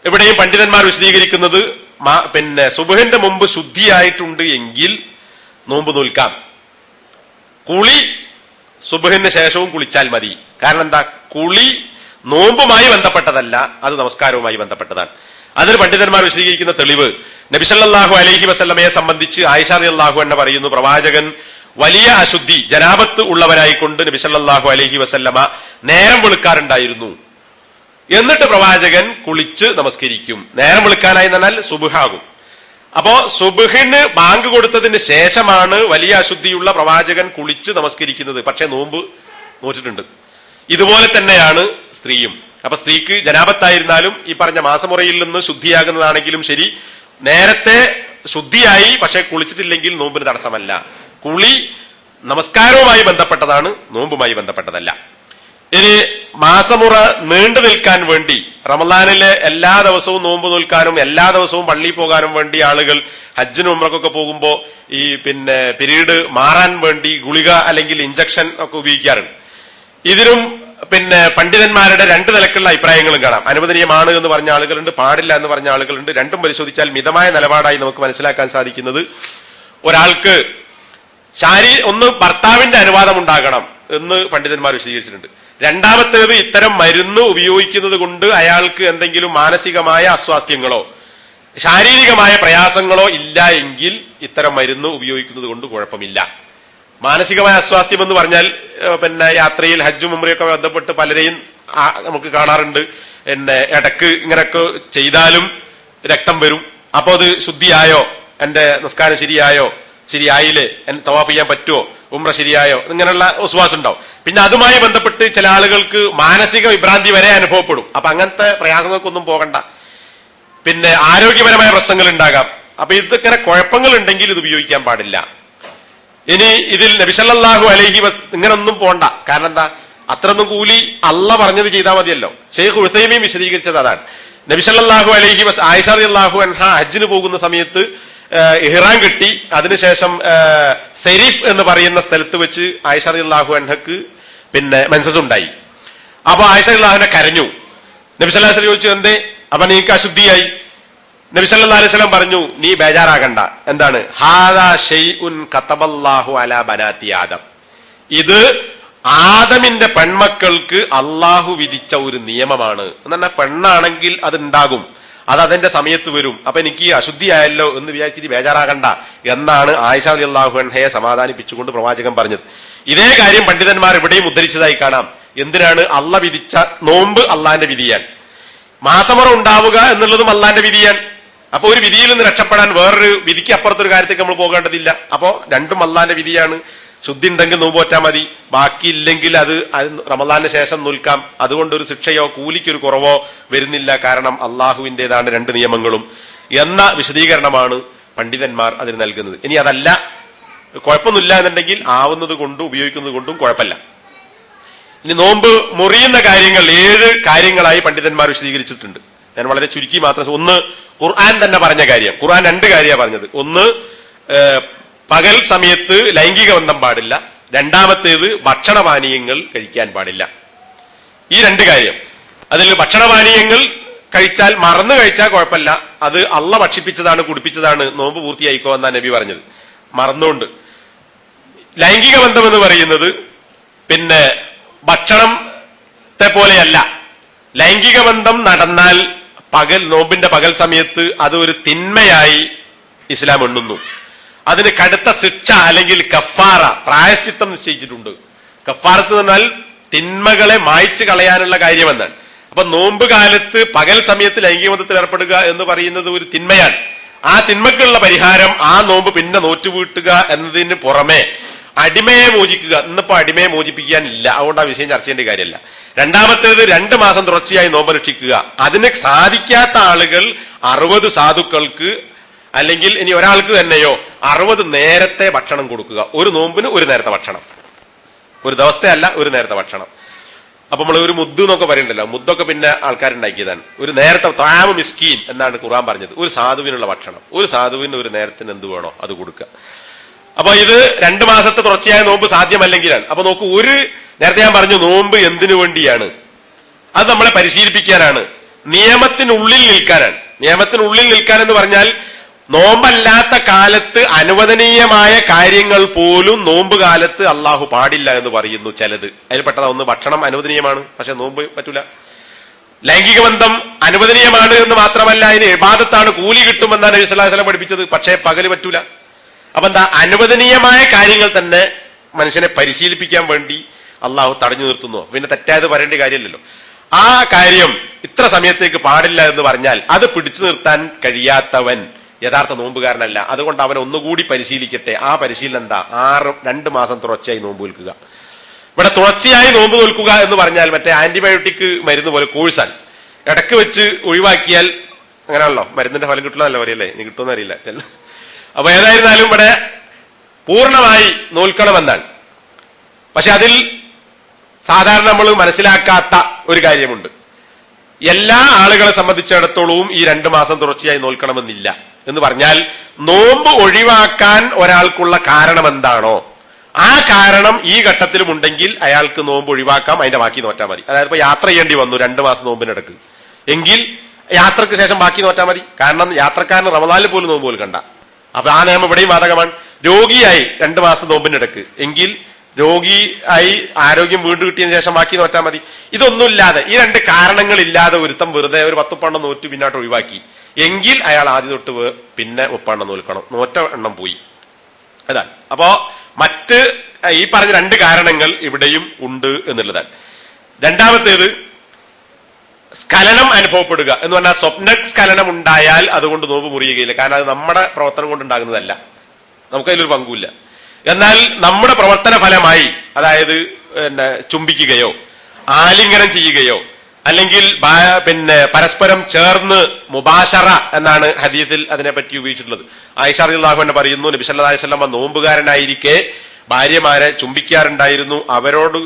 ഇവിടെയും പണ്ഡിതന്മാർ വിശദീകരിക്കുന്നത് പിന്നെ സുബ്ഹിന്റെ മുമ്പ് ശുദ്ധിയായിട്ടുണ്ട് എങ്കിൽ നോമ്പ് നോൽക്കാം. കുളി സുബ്ഹിന് ശേഷവും കുളിച്ചാൽ മതി. കാരണം എന്താ? കുളി നോമ്പുമായി ബന്ധപ്പെട്ടതല്ല, അത് നമസ്കാരവുമായി ബന്ധപ്പെട്ടതാണ്. അതിന് പണ്ഡിതന്മാർ വിശദീകരിക്കുന്ന തെളിവ് നബി സല്ലല്ലാഹു അലൈഹി വസല്ലമയെ സംബന്ധിച്ച് ആയിഷ റളിയല്ലാഹു അൻഹ പറയുന്നു, പ്രവാചകൻ വലിയ അശുദ്ധി ജനാബത്ത് ഉള്ളവരായിക്കൊണ്ട് നബി സല്ലല്ലാഹു അലൈഹി വസല്ലമ നേരം വെളുക്കാറുണ്ടായിരുന്നു. എന്നിട്ട് പ്രവാചകൻ കുളിച്ച് നമസ്കരിക്കും. നേരം വെളുക്കാനായി എന്നാൽ സുബ്ഹാകും. അപ്പോ സുബ്ഹിന് ബാങ്ക് കൊടുത്തതിന് ശേഷമാണ് വലിയ അശുദ്ധിയുള്ള പ്രവാചകൻ കുളിച്ച് നമസ്കരിക്കുന്നത്. പക്ഷെ നോമ്പ് നോറ്റിട്ടുണ്ട്. ഇതുപോലെ തന്നെയാണ് സ്ത്രീയും. അപ്പൊ സ്ത്രീക്ക് ജനാബത്തായിരുന്നാലും ഈ പറഞ്ഞ മാസമുറയിൽ നിന്ന് ശുദ്ധിയാകുന്നതാണെങ്കിലും ശരി, നേരത്തെ ശുദ്ധിയായി പക്ഷെ കുളിച്ചിട്ടില്ലെങ്കിൽ നോമ്പിന് തടസ്സമല്ല. കുളി നമസ്കാരവുമായി ബന്ധപ്പെട്ടതാണ്, നോമ്പുമായി ബന്ധപ്പെട്ടതല്ല. ഇനി മാസമുറ നീണ്ടു നിൽക്കാൻ വേണ്ടി റമളാനിലെ എല്ലാ ദിവസവും നോമ്പ് നിൽക്കാനും എല്ലാ ദിവസവും പള്ളിയിൽ പോകാനും വേണ്ടി ആളുകൾ ഹജ്ജിനും ഉംറക്കൊക്കെ പോകുമ്പോ ഈ പിന്നെ പിരീഡ് മാറാൻ വേണ്ടി ഗുളിക അല്ലെങ്കിൽ ഇഞ്ചക്ഷൻ ഒക്കെ ഉപയോഗിക്കാറുണ്ട്. ഇതിനും പിന്നെ പണ്ഡിതന്മാരുടെ രണ്ട് നിലക്കുള്ള അഭിപ്രായങ്ങളും കാണാം. അനുവദനീയമാണ് എന്ന് പറഞ്ഞ ആളുകളുണ്ട്, പാടില്ല എന്ന് പറഞ്ഞ ആളുകളുണ്ട്. രണ്ടും പരിശോധിച്ചാൽ മിതമായ നിലപാടായി നമുക്ക് മനസ്സിലാക്കാൻ സാധിക്കുന്നത്, ഒരാൾക്ക് ഒന്ന് ഭർത്താവിന്റെ അനുവാദം ഉണ്ടാകണം എന്ന് പണ്ഡിതന്മാർ വിശദീകരിച്ചിട്ടുണ്ട്. രണ്ടാമത്തേത് ഇത്തരം മരുന്ന് ഉപയോഗിക്കുന്നത് കൊണ്ട് അയാൾക്ക് എന്തെങ്കിലും മാനസികമായ അസ്വാസ്ഥ്യങ്ങളോ ശാരീരികമായ പ്രയാസങ്ങളോ ഇല്ല എങ്കിൽ ഇത്തരം മരുന്ന് ഉപയോഗിക്കുന്നത് കൊണ്ട് കുഴപ്പമില്ല. മാനസികമായ അസ്വാസ്ഥ്യം എന്ന് പറഞ്ഞാൽ പിന്നെ യാത്രയിൽ ഹജ്ജും ഉംറയൊക്കെ ബന്ധപ്പെട്ട് പലരെയും നമുക്ക് കാണാറുണ്ട്. പിന്നെ ഇടക്ക് ഇങ്ങനൊക്കെ ചെയ്താലും രക്തം വരും. അപ്പോ അത് ശുദ്ധിയായോ, എന്റെ നിസ്കാരം ശരിയായില്ലേ, തവാഫ് ചെയ്യാൻ പറ്റുമോ, ഉംറ ശരിയായോ, ഇങ്ങനെയുള്ള വിശ്വാസം ഉണ്ടാവും. പിന്നെ അതുമായി ബന്ധപ്പെട്ട് ചില ആളുകൾക്ക് മാനസിക വിഭ്രാന്തി വരെ അനുഭവപ്പെടും. അപ്പൊ അങ്ങനത്തെ പ്രയാസങ്ങൾക്കൊന്നും പോകണ്ട. പിന്നെ ആരോഗ്യപരമായ പ്രശ്നങ്ങൾ ഉണ്ടാകാം. അപ്പൊ ഇതൊക്കെ കുഴപ്പങ്ങൾ ഉണ്ടെങ്കിൽ ഇത് ഉപയോഗിക്കാൻ പാടില്ല. ഇനി ഇതിൽ നബി സല്ലല്ലാഹു അലൈഹി ഇങ്ങനൊന്നും പോണ്ട. കാരണം എന്താ? അത്രയൊന്നും കൂലി അള്ള പറഞ്ഞത് ചെയ്താൽ മതിയല്ലോ. ഷെയ്ഖ് ഉസൈമീൻ വിശദീകരിച്ചത് അതാണ്. നബി സല്ലല്ലാഹു അലൈഹി ആയിഷ റളിയല്ലാഹു അൻഹ ഹജ്ജിന് പോകുന്ന സമയത്ത് ഇഹ്റാം കെട്ടി അതിനുശേഷം സെരീഫ് എന്ന് പറയുന്ന സ്ഥലത്ത് വെച്ച് ആയിഷ റളിയല്ലാഹു അൻഹക്ക് പിന്നെ മെൻസസ് ഉണ്ടായി. അപ്പൊ ആയിഷ റളിയല്ലാഹു അൻഹ കരഞ്ഞു. നബി സല്ലല്ലാഹു അലൈഹി വസല്ലം ചോദിച്ചു, എന്തേ? അപ്പൊ നീക്ക് അശുദ്ധിയായി. നബി സല്ലല്ലാഹു അലൈഹി വസല്ലം പറഞ്ഞു, നീ ബേജാറാകണ്ട. എന്താണ്? ഹാദാ ഷൈഉൻ കതബല്ലാഹു അലാ ബനാതി ആദം. ഇത് ആദമിന്റെ പെൺമക്കൾക്ക് അള്ളാഹു വിധിച്ച ഒരു നിയമമാണ്. എന്നാൽ പെണ്ണാണെങ്കിൽ അത് ഉണ്ടാകും, അത് അതിന്റെ സമയത്ത് വരും. അപ്പൊ എനിക്ക് അശുദ്ധിയായല്ലോ എന്ന് വിചാരിച്ചിട്ട് ബേജാറാകണ്ട എന്നാണ് ആയിഷ റളിയല്ലാഹു അൻഹയെ സമാധാനിപ്പിച്ചുകൊണ്ട് പ്രവാചകൻ പറഞ്ഞത്. ഇതേ കാര്യം പണ്ഡിതന്മാർ ഇവിടെയും ഉദ്ധരിച്ചതായി കാണാം. എന്തിനാണ്? അള്ള വിധിച്ച നോമ്പ് അള്ളാന്റെ വിധിയാൻ, മാസമുറ ഉണ്ടാവുക എന്നുള്ളതും അള്ളാന്റെ വിധിയാൻ. അപ്പൊ ഒരു വിധിയിൽ നിന്ന് രക്ഷപ്പെടാൻ വേറൊരു വിധിക്ക് അപ്പുറത്തൊരു കാര്യത്തേക്ക് നമ്മൾ പോകേണ്ടതില്ല. അപ്പോ രണ്ടും അള്ളാന്റെ വിധിയാണ്. ശുദ്ധി ഉണ്ടെങ്കിൽ നോമ്പ് പോറ്റാൽ മതി, ബാക്കിയില്ലെങ്കിൽ അത് റമളാന് ശേഷം നിൽക്കാം. അതുകൊണ്ടൊരു ശിക്ഷയോ കൂലിക്കൊരു കുറവോ വരുന്നില്ല. കാരണം അള്ളാഹുവിന്റേതാണ് രണ്ട് നിയമങ്ങളും എന്ന വിശദീകരണമാണ് പണ്ഡിതന്മാർ അതിന് നൽകുന്നത്. ഇനി അതല്ല, കുഴപ്പമൊന്നുമില്ല എന്നുണ്ടെങ്കിൽ ആവുന്നത് കൊണ്ടും ഉപയോഗിക്കുന്നത് കൊണ്ടും കുഴപ്പമില്ല. ഇനി നോമ്പ് മുറിയുന്ന കാര്യങ്ങൾ 7 കാര്യങ്ങളായി പണ്ഡിതന്മാർ വിശദീകരിച്ചിട്ടുണ്ട്. ഞാൻ വളരെ ചുരുക്കി മാത്രം. ഒന്ന്, ഖുർആൻ തന്നെ പറഞ്ഞ കാര്യം. ഖുർആൻ 2 കാര്യമാണ് പറഞ്ഞത്. ഒന്ന്, പകൽ സമയത്ത് ലൈംഗിക ബന്ധം പാടില്ല. രണ്ടാമത്തേത് ഭക്ഷണപാനീയങ്ങൾ കഴിക്കാൻ പാടില്ല. ഈ 2 കാര്യം. അതിൽ ഭക്ഷണപാനീയങ്ങൾ കഴിച്ചാൽ മറന്നു കഴിച്ചാൽ കുഴപ്പമില്ല, അത് അള്ള ഭക്ഷിപ്പിച്ചതാണ് കുടിപ്പിച്ചതാണ്, നോമ്പ് പൂർത്തിയായിക്കോ എന്നാണ് നബി പറഞ്ഞത്, മറന്നുകൊണ്ട്. ലൈംഗിക ബന്ധം എന്ന് പറയുന്നത് പിന്നെ ഭക്ഷണത്തെ പോലെയല്ല. ലൈംഗിക ബന്ധം നടന്നാൽ നോമ്പിന്റെ പകൽ സമയത്ത് അത് ഒരു തിന്മയായി ഇസ്ലാം എണ്ണുന്നു. അതിന് കടുത്ത ശിക്ഷ അല്ലെങ്കിൽ കഫാറ, പ്രായശ്ചിത്തം നിശ്ചയിച്ചിട്ടുണ്ട്. കഫാറത്ത് എന്നാൽ തിന്മകളെ മായ്ച്ചു കളയാനുള്ള കാര്യമെന്നാണ്. അപ്പൊ നോമ്പ് കാലത്ത് പകൽ സമയത്ത് ലൈംഗിക ബന്ധത്തിൽ ഏർപ്പെടുക എന്ന് പറയുന്നത് ഒരു തിന്മയാണ്. ആ തിന്മക്കുള്ള പരിഹാരം ആ നോമ്പ് പിന്നെ നോറ്റുവീട്ടുക എന്നതിന് പുറമെ അടിമയെ മോചിക്കുക. ഇന്നിപ്പോ അടിമയെ മോചിപ്പിക്കാനില്ല, അതുകൊണ്ട് ആ വിഷയം ചർച്ച ചെയ്യേണ്ട കാര്യമല്ല. രണ്ടാമത്തേത് 2 മാസം തുടർച്ചയായി നോമ്പ് രക്ഷിക്കുക. അതിന് സാധിക്കാത്ത ആളുകൾ 60 സാധുക്കൾക്ക് അല്ലെങ്കിൽ ഇനി ഒരാൾക്ക് തന്നെയോ 60 നേരത്തെ ഭക്ഷണം കൊടുക്കുക. ഒരു നോമ്പിന് ഒരു നേരത്തെ ഭക്ഷണം, ഒരു ദിവസത്തെ അല്ല, ഒരു നേരത്തെ ഭക്ഷണം. അപ്പൊ നമ്മൾ ഒരു മുദ്ദ് എന്നൊക്കെ പറയണ്ടല്ലോ, മുദ്ദൊക്കെ പിന്നെ ആൾക്കാരുണ്ടാക്കിയതാണ്. ഒരു നേരത്തെ താമ മിസ്കീൻ എന്നാണ് ഖുർആൻ പറഞ്ഞത്. ഒരു സാധുവിനുള്ള ഭക്ഷണം, ഒരു സാധുവിന് ഒരു നേരത്തിന് എന്ത് വേണോ അത് കൊടുക്കുക. അപ്പൊ ഇത് 2 മാസത്തെ തുടർച്ചയായ നോമ്പ് സാധ്യമല്ലെങ്കിലാണ്. അപ്പൊ നോക്കൂ, നേരത്തെ ഞാൻ പറഞ്ഞു നോമ്പ് എന്തിനു വേണ്ടിയാണ്? അത് നമ്മളെ പരിശീലിപ്പിക്കാനാണ്. നിയമത്തിനുള്ളിൽ നിൽക്കാനാണ്. നിയമത്തിനുള്ളിൽ നിൽക്കാൻ എന്ന് പറഞ്ഞാൽ നോമ്പല്ലാത്ത കാലത്ത് അനുവദനീയമായ കാര്യങ്ങൾ പോലും നോമ്പ് കാലത്ത് അള്ളാഹു പാടില്ല എന്ന് പറയുന്നു. ചിലത് അതിൽപ്പെട്ടതാ ഒന്ന്, ഭക്ഷണം അനുവദനീയമാണ്, പക്ഷെ നോമ്പ് പറ്റൂല. ലൈംഗിക ബന്ധം അനുവദനീയമാണ് എന്ന് മാത്രമല്ല, അതിന് ഇബാദത്താണ്, കൂലി കിട്ടുമെന്നാണ് നബി സല്ലല്ലാഹു അലൈഹി വസല്ലം പഠിപ്പിച്ചത്, പക്ഷേ പകല് പറ്റൂല. അപ്പൊ എന്താ, അനുവദനീയമായ കാര്യങ്ങൾ തന്നെ മനുഷ്യനെ പരിശീലിപ്പിക്കാൻ വേണ്ടി അള്ളാഹു തടഞ്ഞു നിർത്തുന്നു. പിന്നെ തെറ്റായത് പറയേണ്ട കാര്യമില്ലല്ലോ. ആ കാര്യം ഇത്ര സമയത്തേക്ക് പാടില്ല എന്ന് പറഞ്ഞാൽ അത് പിടിച്ചു നിർത്താൻ കഴിയാത്തവൻ യഥാർത്ഥ നോമ്പുകാരനല്ല. അതുകൊണ്ട് അവൻ ഒന്നുകൂടി പരിശീലിക്കട്ടെ. ആ പരിശീലനം എന്താ, 2 മാസം തുടർച്ചയായി നോമ്പ് നിൽക്കുക. ഇവിടെ തുടർച്ചയായി നോമ്പ് നിൽക്കുക എന്ന് പറഞ്ഞാൽ മറ്റേ ആന്റിബയോട്ടിക് മരുന്ന് പോലെ കോഴ്സാണ്. ഇടയ്ക്ക് വെച്ച് ഒഴിവാക്കിയാൽ അങ്ങനെയാണല്ലോ, മരുന്നിന്റെ ഫലം കിട്ടണമെന്നല്ല പറയല്ലേ, ഇനി കിട്ടുമെന്ന് അറിയില്ല. അപ്പൊ ഏതായിരുന്നാലും ഇവിടെ പൂർണ്ണമായി നോൽക്കണമെന്നാണ്. പക്ഷെ അതിൽ സാധാരണ നമ്മൾ മനസ്സിലാക്കാത്ത ഒരു കാര്യമുണ്ട്. എല്ലാ ആളുകളെ സംബന്ധിച്ചിടത്തോളവും ഈ 2 മാസം തുടർച്ചയായി നോൽക്കണമെന്നില്ല. എന്ന് പറഞ്ഞാൽ നോമ്പ് ഒഴിവാക്കാൻ ഒരാൾക്കുള്ള കാരണം എന്താണോ ആ കാരണം ഈ ഘട്ടത്തിലും ഉണ്ടെങ്കിൽ അയാൾക്ക് നോമ്പ് ഒഴിവാക്കാം, അതിന്റെ ബാക്കി നോറ്റാൽ മതി. അതായത് ഇപ്പൊ യാത്ര ചെയ്യേണ്ടി വന്നു 2 മാസം നോമ്പിനിടക്ക്, എങ്കിൽ യാത്രക്ക് ശേഷം ബാക്കി നോറ്റാൽ മതി. കാരണം യാത്രക്കാരന് റമദാനിൽ പോലും നോമ്പ് പോലും കണ്ട. അപ്പൊ ആ നിയമം ഇവിടെയും ബാധകമാണ്. രോഗിയായി 2 മാസം നോമ്പിനിടക്ക്, എങ്കിൽ രോഗിയായി ആരോഗ്യം വീണ്ടും കിട്ടിയതിനു ശേഷം ബാക്കി നോറ്റാൽ മതി. ഇതൊന്നുമില്ലാതെ, ഈ 2 കാരണങ്ങളില്ലാതെ ഒരുത്തം വെറുതെ ഒരു 10 പണ്ണം നോറ്റ് പിന്നോട്ട് ഒഴിവാക്കി എങ്കിൽ അയാൾ ആദ്യം തൊട്ട് പിന്നെ 30 എണ്ണം നോൽക്കണം. നോറ്റ എണ്ണം പോയി. അതാണ്. അപ്പോ മറ്റ് ഈ പറഞ്ഞ 2 കാരണങ്ങൾ ഇവിടെയും ഉണ്ട് എന്നുള്ളതാണ്. രണ്ടാമത്തേത് സ്ഖലനം അനുഭവപ്പെടുക എന്ന് പറഞ്ഞാൽ സ്വപ്ന സ്ഖലനം ഉണ്ടായാൽ അതുകൊണ്ട് നോമ്പ് മുറിയുകയില്ല. കാരണം അത് നമ്മുടെ പ്രവർത്തനം കൊണ്ട് ഉണ്ടാകുന്നതല്ല, നമുക്കതിലൊരു പങ്കുമില്ല. എന്നാൽ നമ്മുടെ പ്രവർത്തന ഫലമായി, അതായത് ചുംബിക്കുകയോ ആലിംഗനം ചെയ്യുകയോ അല്ലെങ്കിൽ പരസ്പരം ചേർന്ന് മുബാശറ എന്നാണ് ഹദീസിൽ അതിനെപ്പറ്റി ഉപയോഗിച്ചിട്ടുള്ളത്. ആയിഷ റളിയല്ലാഹു അൻഹ പറയുന്നു, നബി സല്ലല്ലാഹു അലൈഹി വസല്ലം നോമ്പുകാരനായിരിക്കെ ഭാര്യമാരെ ചുംബിക്കാറുണ്ടായിരുന്നു, അവരോട്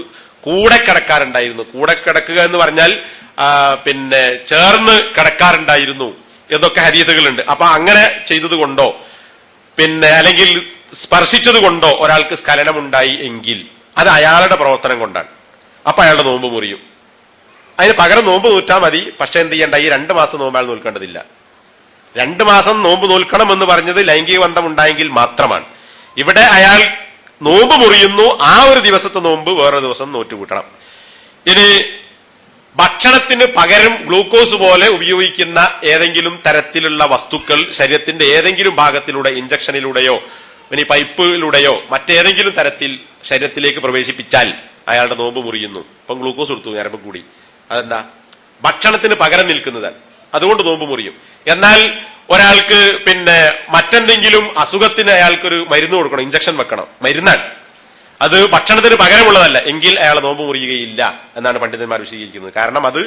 കൂടെ കിടക്കാറുണ്ടായിരുന്നു. കൂടെ കിടക്കുക എന്ന് പറഞ്ഞാൽ ചേർന്ന് കിടക്കാറുണ്ടായിരുന്നു എന്നൊക്കെ ഹദീസുകളുണ്ട്. അപ്പൊ അങ്ങനെ ചെയ്തത് കൊണ്ടോ അല്ലെങ്കിൽ സ്പർശിച്ചത് കൊണ്ടോ ഒരാൾക്ക് സ്ഖലനം ഉണ്ടായി എങ്കിൽ അത് അയാളുടെ പ്രവർത്തനം കൊണ്ടാണ്. അപ്പൊ അയാളുടെ നോമ്പ് മുറിയും. അതിന് പകരം നോമ്പ് നോറ്റാൽ മതി. പക്ഷെ എന്ത് ചെയ്യണ്ട, ഈ 2 മാസം നോമ്പ് അയാൾ നോൽക്കേണ്ടതില്ല. 2 മാസം നോമ്പ് നോൽക്കണം എന്ന് പറഞ്ഞത് ലൈംഗിക ബന്ധം ഉണ്ടായെങ്കിൽ മാത്രമാണ്. ഇവിടെ അയാൾ നോമ്പ് മുറിയുന്നു, ആ ഒരു ദിവസത്തെ നോമ്പ് വേറൊരു ദിവസം നോറ്റുകൂട്ടണം. ഇനി ഭക്ഷണത്തിന് പകരം ഗ്ലൂക്കോസ് പോലെ ഉപയോഗിക്കുന്ന ഏതെങ്കിലും തരത്തിലുള്ള വസ്തുക്കൾ ശരീരത്തിന്റെ ഏതെങ്കിലും ഭാഗത്തിലൂടെ ഇഞ്ചക്ഷനിലൂടെയോ ഇനി പൈപ്പിലൂടെയോ മറ്റേതെങ്കിലും തരത്തിൽ ശരീരത്തിലേക്ക് പ്രവേശിപ്പിച്ചാൽ അയാളുടെ നോമ്പ് മുറിയുന്നു. ഇപ്പം ഗ്ലൂക്കോസ് കൊടുത്തു ഞരമ്പ് കൂടി, അതെന്താ, ഭക്ഷണത്തിന് പകരം നിൽക്കുന്നതാണ്, അതുകൊണ്ട് നോമ്പ് മുറിയും. എന്നാൽ ഒരാൾക്ക് മറ്റെന്തെങ്കിലും അസുഖത്തിന് അയാൾക്കൊരു മരുന്ന് കൊടുക്കണം, ഇഞ്ചക്ഷൻ വെക്കണം, മരുന്നാണ്, അത് ഭക്ഷണത്തിന് പകരമുള്ളതല്ല, എങ്കിൽ അയാൾ നോമ്പ് മുറിയുകയില്ല എന്നാണ് പണ്ഡിതന്മാർ വിശദീകരിക്കുന്നത്. കാരണം അത്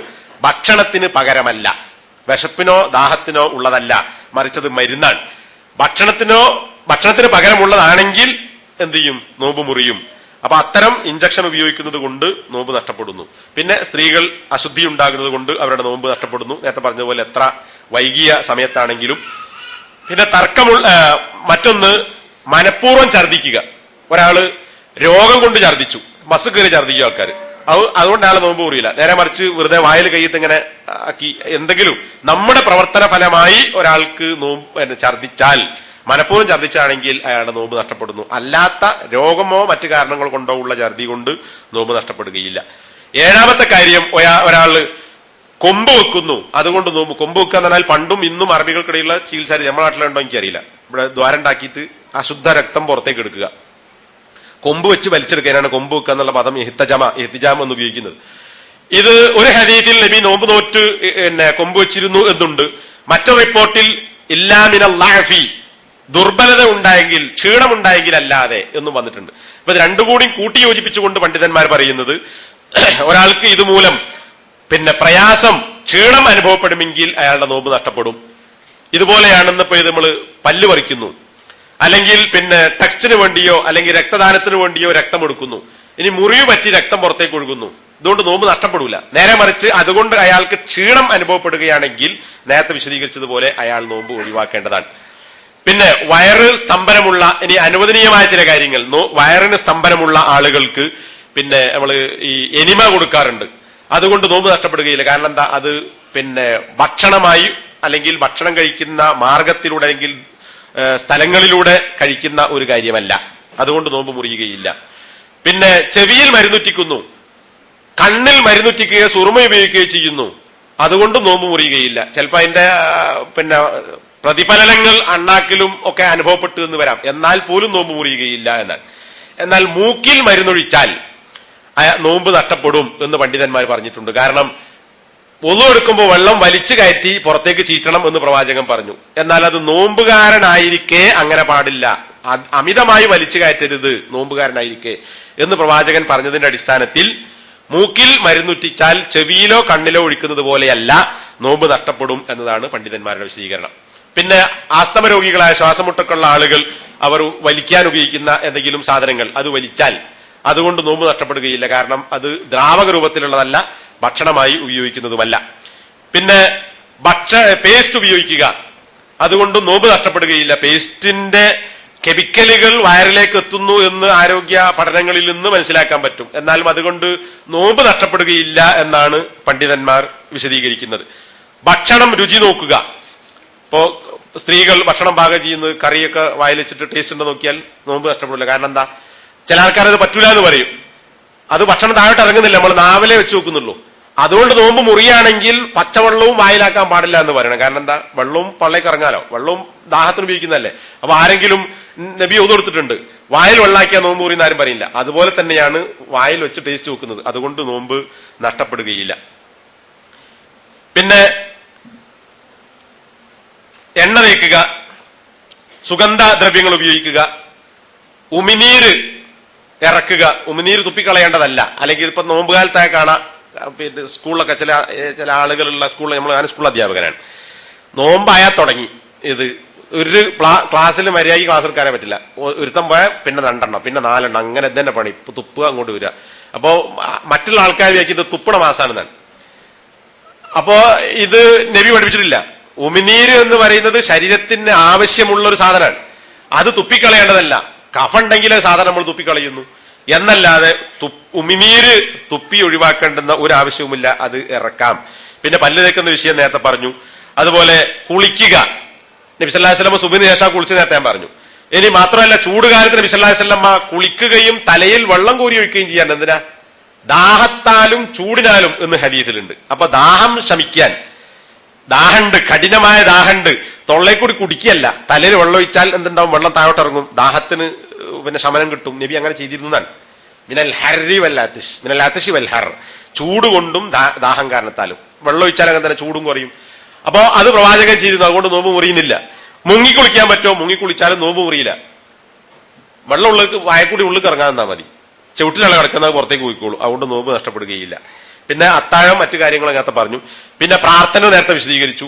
ഭക്ഷണത്തിന് പകരമല്ല, വിശപ്പിനോ ദാഹത്തിനോ ഉള്ളതല്ല, മറിച്ചത് മരുന്നാണ്. ഭക്ഷണത്തിന് പകരമുള്ളതാണെങ്കിൽ എന്ത് ചെയ്യും, നോമ്പ് മുറിയും. അപ്പൊ അത്തരം ഇഞ്ചക്ഷൻ ഉപയോഗിക്കുന്നത് കൊണ്ട് നോമ്പ് നഷ്ടപ്പെടുന്നു. പിന്നെ സ്ത്രീകൾ അശുദ്ധി ഉണ്ടാകുന്നത് കൊണ്ട് അവരുടെ നോമ്പ് നഷ്ടപ്പെടുന്നു. നേരത്തെ പറഞ്ഞതുപോലെ എത്ര വൈകിയ സമയത്താണെങ്കിലും. പിന്നെ മറ്റൊന്ന് മനഃപൂർവ്വം ഛർദിക്കുക. ഒരാള് രോഗം കൊണ്ട് ഛർദിച്ചു, ബസ് കയറി ഛർദിക്കുക ആൾക്കാർ, അതുകൊണ്ട് അയാൾ നോമ്പ് മുറിയില്ല. നേരെ മറിച്ച് വെറുതെ വായിൽ കൈയിട്ട് ഇങ്ങനെ ആക്കി എന്തെങ്കിലും നമ്മുടെ പ്രവർത്തന ഫലമായി ഒരാൾക്ക് ഛർദിച്ചാൽ, മനഃപൂർവ്വം ഛർദിച്ചാണെങ്കിൽ അയാളുടെ നോമ്പ് നഷ്ടപ്പെടുന്നു. അല്ലാത്ത രോഗമോ മറ്റു കാരണങ്ങൾ കൊണ്ടോ ഉള്ള ഛർദി കൊണ്ട് നോമ്പ് നഷ്ടപ്പെടുകയില്ല. 7ാമത്തെ കാര്യം, ഒരാള് കൊമ്പ് വെക്കുന്നു, അതുകൊണ്ട് നോമ്പ്. കൊമ്പ് വെക്കുക എന്ന് പറഞ്ഞാൽ പണ്ടും ഇന്നും അറബികൾക്കിടയിലുള്ള ചികിത്സ നമ്മുടെ നാട്ടിലുണ്ടോ എനിക്കറിയില്ല. ഇവിടെ ദ്വാരം ഉണ്ടാക്കിയിട്ട് അശുദ്ധ രക്തം പുറത്തേക്ക് എടുക്കുക, കൊമ്പ് വെച്ച് വലിച്ചെടുക്കാനാണ് കൊമ്പ് വെക്കുക എന്നുള്ള പദം ഇഹ്തിജാം എന്ന് ഉപയോഗിക്കുന്നത്. ഇത് ഒരു ഹദീസിൽ നബി നോമ്പ് നോറ്റ് കൊമ്പ് വെച്ചിരുന്നു എന്നുണ്ട്. മറ്റൊരു റിപ്പോർട്ടിൽ ഇല്ലാ മിനൽ ലഅഫി, ദുർബലത ഉണ്ടായെങ്കിൽ, ക്ഷീണമുണ്ടായെങ്കിൽ അല്ലാതെ എന്നും വന്നിട്ടുണ്ട്. അപ്പൊ ഇത് 2 കൂടി കൂട്ടി യോജിപ്പിച്ചുകൊണ്ട് പണ്ഡിതന്മാർ പറയുന്നത്, ഒരാൾക്ക് ഇതുമൂലം പ്രയാസം, ക്ഷീണം അനുഭവപ്പെടുമെങ്കിൽ അയാളുടെ നോമ്പ് നഷ്ടപ്പെടും. ഇതുപോലെയാണെന്ന് ഇപ്പൊ ഇത് നമ്മള് പല്ല് പറിക്കുന്നു, അല്ലെങ്കിൽ ടെക്സ്റ്റിന് വേണ്ടിയോ അല്ലെങ്കിൽ രക്തദാനത്തിന് വേണ്ടിയോ രക്തം എടുക്കുന്നു, ഇനി മുറിവ് പറ്റി രക്തം പുറത്തേക്ക് ഒഴുകുന്നു, ഇതുകൊണ്ട് നോമ്പ് നഷ്ടപ്പെടില്ല. നേരെ മറിച്ച് അതുകൊണ്ട് അയാൾക്ക് ക്ഷീണം അനുഭവപ്പെടുകയാണെങ്കിൽ നേരത്തെ വിശദീകരിച്ചതുപോലെ അയാൾ നോമ്പ് ഒഴിവാക്കേണ്ടതാണ്. പിന്നെ വയറ് സ്തംഭനമുള്ള, ഇനി അനുവദനീയമായ ചില കാര്യങ്ങൾ, വയറിന് സ്തംഭനമുള്ള ആളുകൾക്ക് നമ്മള് ഈ എനിമ കൊടുക്കാറുണ്ട്. അതുകൊണ്ട് നോമ്പ് നഷ്ടപ്പെടുകയില്ല. കാരണം എന്താ? അത് പിന്നെ ഭക്ഷണമായി അല്ലെങ്കിൽ ഭക്ഷണം കഴിക്കുന്ന മാർഗത്തിലൂടെ അല്ലെങ്കിൽ സ്ഥലങ്ങളിലൂടെ കഴിക്കുന്ന ഒരു കാര്യമല്ല. അതുകൊണ്ട് നോമ്പ് മുറിയുകയില്ല. പിന്നെ ചെവിയിൽ മരുന്നുറ്റിക്കുന്നു, കണ്ണിൽ മരുന്നുറ്റിക്കുകയോ സുറുമ ഉപയോഗിക്കുകയോ ചെയ്യുന്നു, അതുകൊണ്ട് നോമ്പ് മുറിയുകയില്ല. ചിലപ്പോൾ അതിന്റെ പിന്നെ പ്രതിഫലനങ്ങൾ അണ്ണാക്കിലും ഒക്കെ അനുഭവപ്പെട്ടു എന്ന് വരാം, എന്നാൽ പോലും നോമ്പ് മുറിയുകയില്ല എന്നാണ്. എന്നാൽ മൂക്കിൽ മരുന്നൊഴിച്ചാൽ നോമ്പ് നഷ്ടപ്പെടും എന്ന് പണ്ഡിതന്മാർ പറഞ്ഞിട്ടുണ്ട്. കാരണം ഒന്നു എടുക്കുമ്പോൾ വെള്ളം വലിച്ചു കയറ്റി പുറത്തേക്ക് ചീറ്റണം എന്ന് പ്രവാചകൻ പറഞ്ഞു. എന്നാൽ അത് നോമ്പുകാരനായിരിക്കെ അങ്ങനെ പാടില്ല, അമിതമായി വലിച്ചു കയറ്റരുത് നോമ്പുകാരനായിരിക്കെ എന്ന് പ്രവാചകൻ പറഞ്ഞതിന്റെ അടിസ്ഥാനത്തിൽ മൂക്കിൽ മരുന്നുറ്റിച്ചാൽ ചെവിയിലോ കണ്ണിലോ ഒഴിക്കുന്നത് പോലെയല്ല, നോമ്പ് നഷ്ടപ്പെടും എന്നതാണ് പണ്ഡിതന്മാരുടെ വിശദീകരണം. പിന്നെ ആസ്തമ രോഗികളായ ശ്വാസമുട്ടൊക്കെയുള്ള ആളുകൾ അവർ വലിക്കാൻ ഉപയോഗിക്കുന്ന എന്തെങ്കിലും സാധനങ്ങൾ അത് വലിച്ചാൽ അതുകൊണ്ട് നോമ്പ് നഷ്ടപ്പെടുകയില്ല. കാരണം അത് ദ്രാവക രൂപത്തിലുള്ളതല്ല, ഭക്ഷണമായി ഉപയോഗിക്കുന്നതുമല്ല. പിന്നെ പേസ്റ്റ് ഉപയോഗിക്കുക, അതുകൊണ്ട് നോമ്പ് നഷ്ടപ്പെടുകയില്ല. പേസ്റ്റിന്റെ കെമിക്കലുകൾ വയറിലേക്ക് എത്തുന്നു എന്ന് ആരോഗ്യ പഠനങ്ങളിൽ നിന്ന് മനസ്സിലാക്കാൻ പറ്റും. എന്നാലും അതുകൊണ്ട് നോമ്പ് നഷ്ടപ്പെടുകയില്ല എന്നാണ് പണ്ഡിതന്മാർ വിശദീകരിക്കുന്നത്. ഭക്ഷണം രുചി നോക്കുക. ഇപ്പോ സ്ത്രീകൾ ഭക്ഷണം പാകം ചെയ്യുന്നത് കറിയൊക്കെ വായിൽ വെച്ചിട്ട് ടേസ്റ്റ് ഉണ്ടോ നോക്കിയാൽ നോമ്പ് നഷ്ടപ്പെടില്ല. കാരണം എന്താ? ചില ആൾക്കാർ അത് പറ്റൂല എന്ന് പറയും. അത് ഭക്ഷണം താഴോട്ട് ഇറങ്ങുന്നില്ല, നമ്മൾ നാവിലെ വെച്ച് നോക്കുന്നുള്ളൂ. അതുകൊണ്ട് നോമ്പ് മുറിയാണെങ്കിൽ പച്ചവെള്ളവും വായിലാക്കാൻ പാടില്ല എന്ന് പറയണം. കാരണം എന്താ? വെള്ളവും പള്ളേക്ക് ഇറങ്ങാലോ, വെള്ളവും ദാഹത്തിന് ഉപയോഗിക്കുന്നതല്ലേ. അപ്പൊ ആരെങ്കിലും നബി ഒതു കൊടുത്തിട്ടുണ്ട്, വായിൽ വെള്ളാക്കിയാൽ നോമ്പ് മുറിയെന്ന് ആരും പറയില്ല. അതുപോലെ തന്നെയാണ് വായിൽ വെച്ച് ടേസ്റ്റ് നോക്കുന്നത്, അതുകൊണ്ട് നോമ്പ് നഷ്ടപ്പെടുകയില്ല. പിന്നെ എണ്ണ തേക്കുക, സുഗന്ധ ദ്രവ്യങ്ങൾ ഉപയോഗിക്കുക, ഉമിനീര് ഇറക്കുക. ഉമിനീര് തുപ്പിക്കളയേണ്ടതല്ല. അല്ലെങ്കിൽ ഇപ്പൊ നോമ്പുകാലത്തായ കാണാം, പിന്നെ സ്കൂളിലൊക്കെ ചില ആളുകളുള്ള സ്കൂളിൽ, ഞാൻ സ്കൂൾ അധ്യാപകനാണ്, നോമ്പായാൽ തുടങ്ങി ഇത് ഒരു ക്ലാസ്സിൽ മര്യാദയ്ക്ക് ക്ലാസ് എടുക്കാനേ പറ്റില്ല. ഒരുത്തം പോയാൽ പിന്നെ 2 എണ്ണം, പിന്നെ 4 എണ്ണം, അങ്ങനെ തന്നെ പണി, തുപ്പുക അങ്ങോട്ട് വരിക. അപ്പോ മറ്റുള്ള ആൾക്കാർ വിചാരിക്കും ഇത് തുപ്പണ മാസാണെന്നാണ്. അപ്പോ ഇത് നബി പഠിപ്പിച്ചിട്ടില്ല. ഉമിനീര് എന്ന് പറയുന്നത് ശരീരത്തിന് ആവശ്യമുള്ള ഒരു സാധനമാണ്, അത് തുപ്പിക്കളയേണ്ടതല്ല. കഫുണ്ടെങ്കിൽ സാധനം നമ്മൾ തുപ്പിക്കളയുന്നു എന്നല്ലാതെ ഉമിനീര് തുപ്പി ഒഴിവാക്കേണ്ടുന്ന ഒരു ആവശ്യവുമില്ല, അത് ഇറക്കാം. പിന്നെ പല്ല് തേക്കുന്ന വിഷയം നേരത്തെ പറഞ്ഞു. അതുപോലെ കുളിക്കുക, നബി സല്ലല്ലാഹു അലൈഹി വസല്ലം സുബ്ഹിന് ശേഷം കുളിച്ച് നേരത്തെ ഞാൻ പറഞ്ഞു. ഇനി മാത്രമല്ല ചൂടുകാലത്ത് നബി സല്ലല്ലാഹു അലൈഹി വസല്ലം കുളിക്കുകയും തലയിൽ വെള്ളം കോരി ഒഴിക്കുകയും ചെയ്യാൻ. എന്തിനാ? ദാഹത്താലും ചൂടിനാലും എന്ന് ഹദീസിലുണ്ട്. അപ്പൊ ദാഹം ശമിക്കാൻ, ദാഹണ്ട്, കഠിനമായ ദാഹണ്ട്, തൊള്ളേക്കൂടി കുടിക്കുകയല്ല, തലയിൽ വെള്ളം ഒഴിച്ചാൽ എന്തുണ്ടാവും? വെള്ളം താഴോട്ടിറങ്ങും, ദാഹത്തിന് പിന്നെ ശമനം കിട്ടും. നബി അങ്ങനെ ചെയ്തിരുന്നതാണ്. മിനൽ ഹർരി വല്ലാത്തിഷ്, മിനൽ അത്തിഷി വൽ ഹർ, ചൂട് കൊണ്ടും ദാഹം കാരണത്താലും. വെള്ളം ഒഴിച്ചാൽ അങ്ങനെ തന്നെ ചൂടും കുറയും. അപ്പോ അത് പ്രവാചകൻ ചെയ്തിരുന്നു, അതുകൊണ്ട് നോമ്പ് മുറിയുന്നില്ല. മുങ്ങിക്കുളിക്കാൻ പറ്റുമോ? മുങ്ങിക്കുളിച്ചാലും നോമ്പ് മുറിയില്ല. വെള്ളം ഉള്ളിലേക്ക് വായക്കൂടി ഉള്ളിൽ ഇറങ്ങാൻ മതി, ചവിട്ടിലാണ് കിടക്കുന്നത്, പുറത്തേക്ക് പോയിക്കോളൂ, അതുകൊണ്ട് നോമ്പ് നഷ്ടപ്പെടുകയില്ല. പിന്നെ അത്താഴം, മറ്റു കാര്യങ്ങൾ അങ്ങനത്തെ പറഞ്ഞു. പിന്നെ പ്രാർത്ഥന നേരത്തെ വിശദീകരിച്ചു.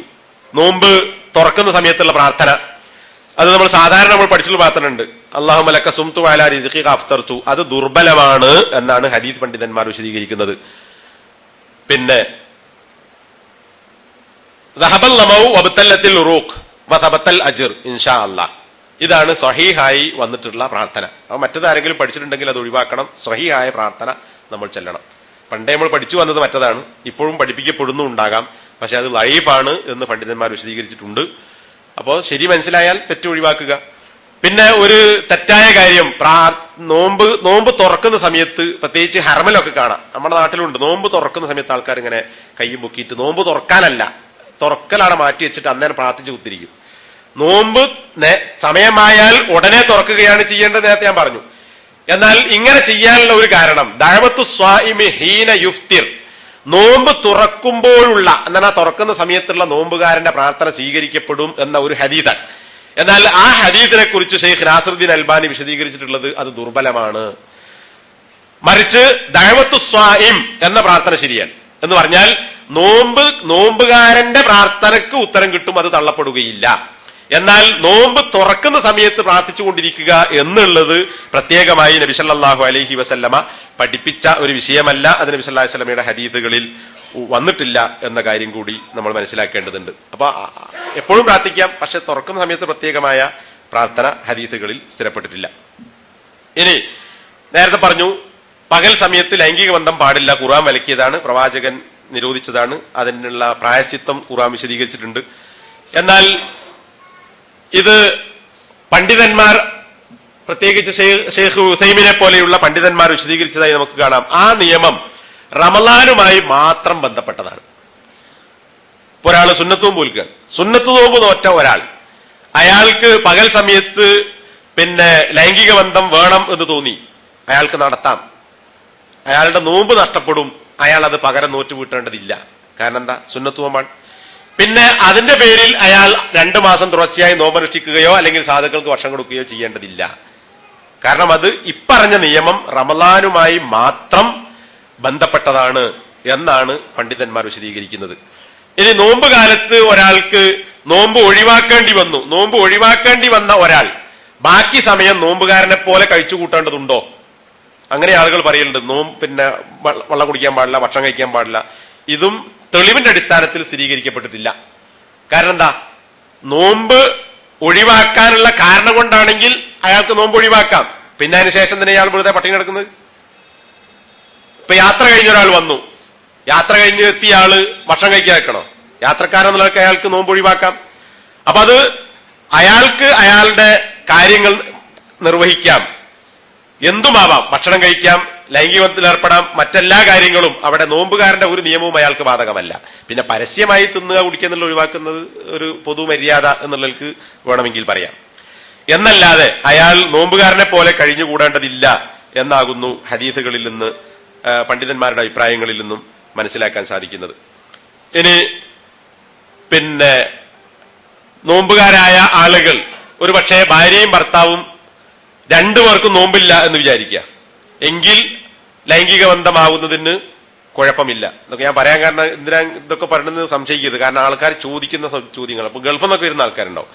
നോമ്പ് തുറക്കുന്ന സമയത്തുള്ള പ്രാർത്ഥന, അത് നമ്മൾ പഠിച്ചുള്ള പ്രാർത്ഥന ഉണ്ട്, അല്ലാഹുമ്മ ലക സുംതു വഅലാ റിസ്ഖിക അഫ്തർതു. അത് ദുർബലമാണ് എന്നാണ് ഹദീസ് പണ്ഡിതന്മാർ വിശദീകരിക്കുന്നത്. പിന്നെ ദഹബൽ ലമഉ വബതല്ലത്തിൽ ഉറൂഖ് വതബത്തൽ അജ്ർ ഇൻഷാ അല്ലാഹ്, ഇതാണ് സ്വഹീഹായി വന്നിട്ടുള്ള പ്രാർത്ഥന. അപ്പൊ മറ്റത് ആരെങ്കിലും പഠിച്ചിട്ടുണ്ടെങ്കിൽ അത് ഒഴിവാക്കണം. സ്വഹീഹായ പ്രാർത്ഥന നമ്മൾ ചെല്ലണം. പണ്ടേ നമ്മൾ പഠിച്ചു വന്നത് മറ്റതാണ്, ഇപ്പോഴും പഠിപ്പിക്കപ്പെടുന്നുണ്ടാകാം, പക്ഷെ അത് ലൈഫാണ് എന്ന് പണ്ഡിതന്മാർ വിശദീകരിച്ചിട്ടുണ്ട്. അപ്പോൾ ശരി മനസ്സിലായാൽ തെറ്റ് ഒഴിവാക്കുക. പിന്നെ ഒരു തെറ്റായ കാര്യം, നോമ്പ് തുറക്കുന്ന സമയത്ത്, പ്രത്യേകിച്ച് ഹറമിലൊക്കെ കാണാം, നമ്മുടെ നാട്ടിലുണ്ട്, നോമ്പ് തുറക്കുന്ന സമയത്ത് ആൾക്കാർ ഇങ്ങനെ കൈ പൊക്കിയിട്ട്, നോമ്പ് തുറക്കാനല്ല, തുറക്കലാണ് മാറ്റി വെച്ചിട്ട് അന്നേരം പ്രാർത്ഥിച്ച് കുത്തിരിക്കും. നോമ്പ് സമയമായാൽ ഉടനെ തുറക്കുകയാണ് ചെയ്യേണ്ടത്, നേരത്തെ ഞാൻ പറഞ്ഞു. എന്നാൽ ഇങ്ങനെ ചെയ്യാനുള്ള ഒരു കാരണം, ദഅവത്തു സ്വാഇമി ഹീന യുഫ്തിർ, നോമ്പ് തുറക്കുമ്പോഴുള്ള, എന്നാൽ തുറക്കുന്ന സമയത്തുള്ള നോമ്പുകാരന്റെ പ്രാർത്ഥന സ്വീകരിക്കപ്പെടും എന്ന ഒരു ഹദീസാണ്. എന്നാൽ ആ ഹദീസിനെ കുറിച്ച് ഷെയ്ഖ് നാസറുദ്ദീൻ അൽബാനി വിശദീകരിച്ചിട്ടുള്ളത് അത് ദുർബലമാണ്. മറിച്ച് ദഅവത്തു സ്വാഇം എന്ന പ്രാർത്ഥന ശരിയാണ്. എന്ന് പറഞ്ഞാൽ നോമ്പുകാരന്റെ പ്രാർത്ഥനയ്ക്ക് ഉത്തരം കിട്ടും, അത് തള്ളപ്പെടുകയില്ല. എന്നാൽ നോമ്പ് തുറക്കുന്ന സമയത്ത് പ്രാർത്ഥിച്ചുകൊണ്ടിരിക്കുക എന്നുള്ളത് പ്രത്യേകമായി നബി സല്ലല്ലാഹു അലൈഹി വസല്ലമ പഠിപ്പിച്ച ഒരു വിഷയമല്ല. അത് നബി സല്ലല്ലാഹു അലൈഹി വസല്ലമയുടെ ഹദീസുകളിൽ വന്നിട്ടില്ല എന്ന കാര്യം കൂടി നമ്മൾ മനസ്സിലാക്കേണ്ടതുണ്ട്. അപ്പൊ എപ്പോഴും പ്രാർത്ഥിക്കാം, പക്ഷെ തുറക്കുന്ന സമയത്ത് പ്രത്യേകമായ പ്രാർത്ഥന ഹദീസുകളിൽ സ്ഥിരപ്പെട്ടിട്ടില്ല. ഇനി നേരത്തെ പറഞ്ഞു പകൽ സമയത്ത് ലൈംഗിക ബന്ധം പാടില്ല, ഖുർആൻ വിലക്കിയതാണ്, പ്രവാചകൻ നിരോധിച്ചതാണ്. അതിനുള്ള പ്രായശ്ചിത്തം ഖുർആൻ വിശദീകരിച്ചിട്ടുണ്ട്. എന്നാൽ ഇത് പണ്ഡിതന്മാർ, പ്രത്യേകിച്ച് ഷെയ്ഖ് ഉസൈമിനെ പോലെയുള്ള പണ്ഡിതന്മാർ വിശദീകരിച്ചതായി നമുക്ക് കാണാം. ആ നിയമം റമളാനുമായി മാത്രം ബന്ധപ്പെട്ടതാണ്. ഒരാൾ സുന്നത്ത് നോമ്പ് നോൽക്കുകയാണ്. സുന്നത്ത് നോമ്പ് നോറ്റ ഒരാൾ, അയാൾക്ക് പകൽ സമയത്ത് ലൈംഗിക ബന്ധം വേണം എന്ന് തോന്നി, അയാൾക്ക് നടത്താം. അയാളുടെ നോമ്പ് നഷ്ടപ്പെടും, അയാൾ അത് പകരം നോറ്റ് വീട്ടേണ്ടതില്ല. കാരണം എന്താ? സുന്നത്ത് നോമ്പാണ്. പിന്നെ അതിന്റെ പേരിൽ അയാൾ 2 മാസം തുടർച്ചയായി നോമ്പനുഷ്ഠിക്കുകയോ അല്ലെങ്കിൽ സാധുക്കൾക്ക് ഭക്ഷണം കൊടുക്കുകയോ ചെയ്യേണ്ടതില്ല. കാരണം അത് ഇപ്പറഞ്ഞ നിയമം റമളാനുമായി മാത്രം ബന്ധപ്പെട്ടതാണ് എന്നാണ് പണ്ഡിതന്മാർ വിശദീകരിക്കുന്നത്. ഇനി നോമ്പ് കാലത്ത് ഒരാൾക്ക് നോമ്പ് ഒഴിവാക്കേണ്ടി വന്ന ഒരാൾ ബാക്കി സമയം നോമ്പുകാരനെ പോലെ കഴിച്ചു കൂട്ടേണ്ടതുണ്ടോ? അങ്ങനെ ആളുകൾ പറയുന്നുണ്ട്. വെള്ളം കുടിക്കാൻ പാടില്ല, ഭക്ഷണം കഴിക്കാൻ പാടില്ല. ഇതും തെളിവിന്റെ അടിസ്ഥാനത്തിൽ സ്ഥിരീകരിക്കപ്പെട്ടിട്ടില്ല. കാരണം എന്താ? നോമ്പ് ഒഴിവാക്കാനുള്ള കാരണം കൊണ്ടാണെങ്കിൽ അയാൾക്ക് നോമ്പ് ഒഴിവാക്കാം. പിന്നെ അതിനുശേഷം തന്നെ അയാൾ വെറുതെ പട്ടിണി കിടക്കുന്നത്. ഇപ്പൊ യാത്ര കഴിഞ്ഞ ഒരാൾ വന്നു, യാത്ര കഴിഞ്ഞ് എത്തിയ ആള് ഭക്ഷണം കഴിക്കാൻ വെക്കണോ? യാത്രക്കാരെന്നുള്ളതൊക്കെ അയാൾക്ക് നോമ്പ് ഒഴിവാക്കാം. അപ്പൊ അത് അയാൾക്ക് അയാളുടെ കാര്യങ്ങൾ നിർവഹിക്കാം, എന്തുമാവാം, ഭക്ഷണം കഴിക്കാം, ലൈംഗികത്തിൽ ഏർപ്പെടാം, മറ്റെല്ലാ കാര്യങ്ങളും. അവിടെ നോമ്പുകാരന്റെ ഒരു നിയമവും അയാൾക്ക് ബാധകമല്ല. പിന്നെ പരസ്യമായി തിന്നുക കുടിക്കുക എന്നുള്ള ഒഴിവാക്കുന്നത് ഒരു പൊതുമര്യാദ എന്നുള്ളവർക്ക് വേണമെങ്കിൽ പറയാം. എന്നല്ലാതെ അയാൾ നോമ്പുകാരനെ പോലെ കഴിഞ്ഞുകൂടേണ്ടതില്ല എന്നാകുന്നു ഹദീസുകളിൽ നിന്ന്, പണ്ഡിതന്മാരുടെ അഭിപ്രായങ്ങളിൽ നിന്നും മനസ്സിലാക്കാൻ സാധിക്കുന്നത്. ഇനി നോമ്പുകാരായ ആളുകൾ, ഒരു പക്ഷേ ഭാര്യയും ഭർത്താവും രണ്ടുപേർക്കും നോമ്പില്ല എന്ന് വിചാരിക്കുക, എങ്കിൽ ലൈംഗിക ബന്ധമാവുന്നതിന് കുഴപ്പമില്ല. എന്നൊക്കെ ഞാൻ പറയാൻ കാരണം എന്തിനാ ഇതൊക്കെ പറയുന്നത് സംശയിക്കരുത്. കാരണം ആൾക്കാർ ചോദിക്കുന്ന ചോദ്യങ്ങൾ. അപ്പൊ ഗൾഫിൽ നിന്നൊക്കെ വരുന്ന ആൾക്കാരുണ്ടാവും.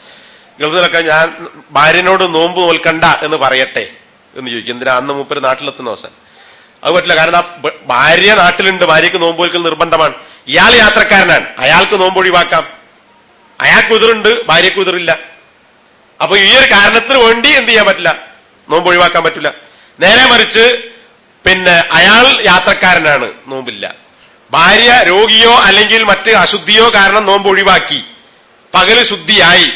ഗൾഫിൽ നിന്നൊക്കെ ഞാൻ ഭാര്യനോട് നോമ്പ് നോൽക്കണ്ട എന്ന് പറയട്ടെ എന്ന് ചോദിക്കും. എന്തിനാ? അന്ന് മൂപ്പര് നാട്ടിലെത്തുന്ന അവസാനം അത് പറ്റില്ല. കാരണം ഭാര്യ നാട്ടിലുണ്ട്, ഭാര്യക്ക് നോമ്പ് നോൽക്കൽ നിർബന്ധമാണ്. ഇയാൾ യാത്രക്കാരനാണ്, അയാൾക്ക് നോമ്പ് ഒഴിവാക്കാം. അയാൾക്ക് ഉതിറുണ്ട്, ഭാര്യക്ക് ഉതിറില്ല. അപ്പൊ ഈ ഒരു കാരണത്തിന് വേണ്ടി എന്ത് ചെയ്യാൻ പറ്റില്ല? നോമ്പ് ഒഴിവാക്കാൻ പറ്റില്ല. നേരെ മറിച്ച് അയാൾ യാത്രക്കാരനാണ്, നോമ്പില്ല. ഭാര്യ രോഗിയോ അല്ലെങ്കിൽ മറ്റ് അശുദ്ധിയോ കാരണം നോമ്പ് ഒഴിവാക്കി, പകല് ശുദ്ധിയായി,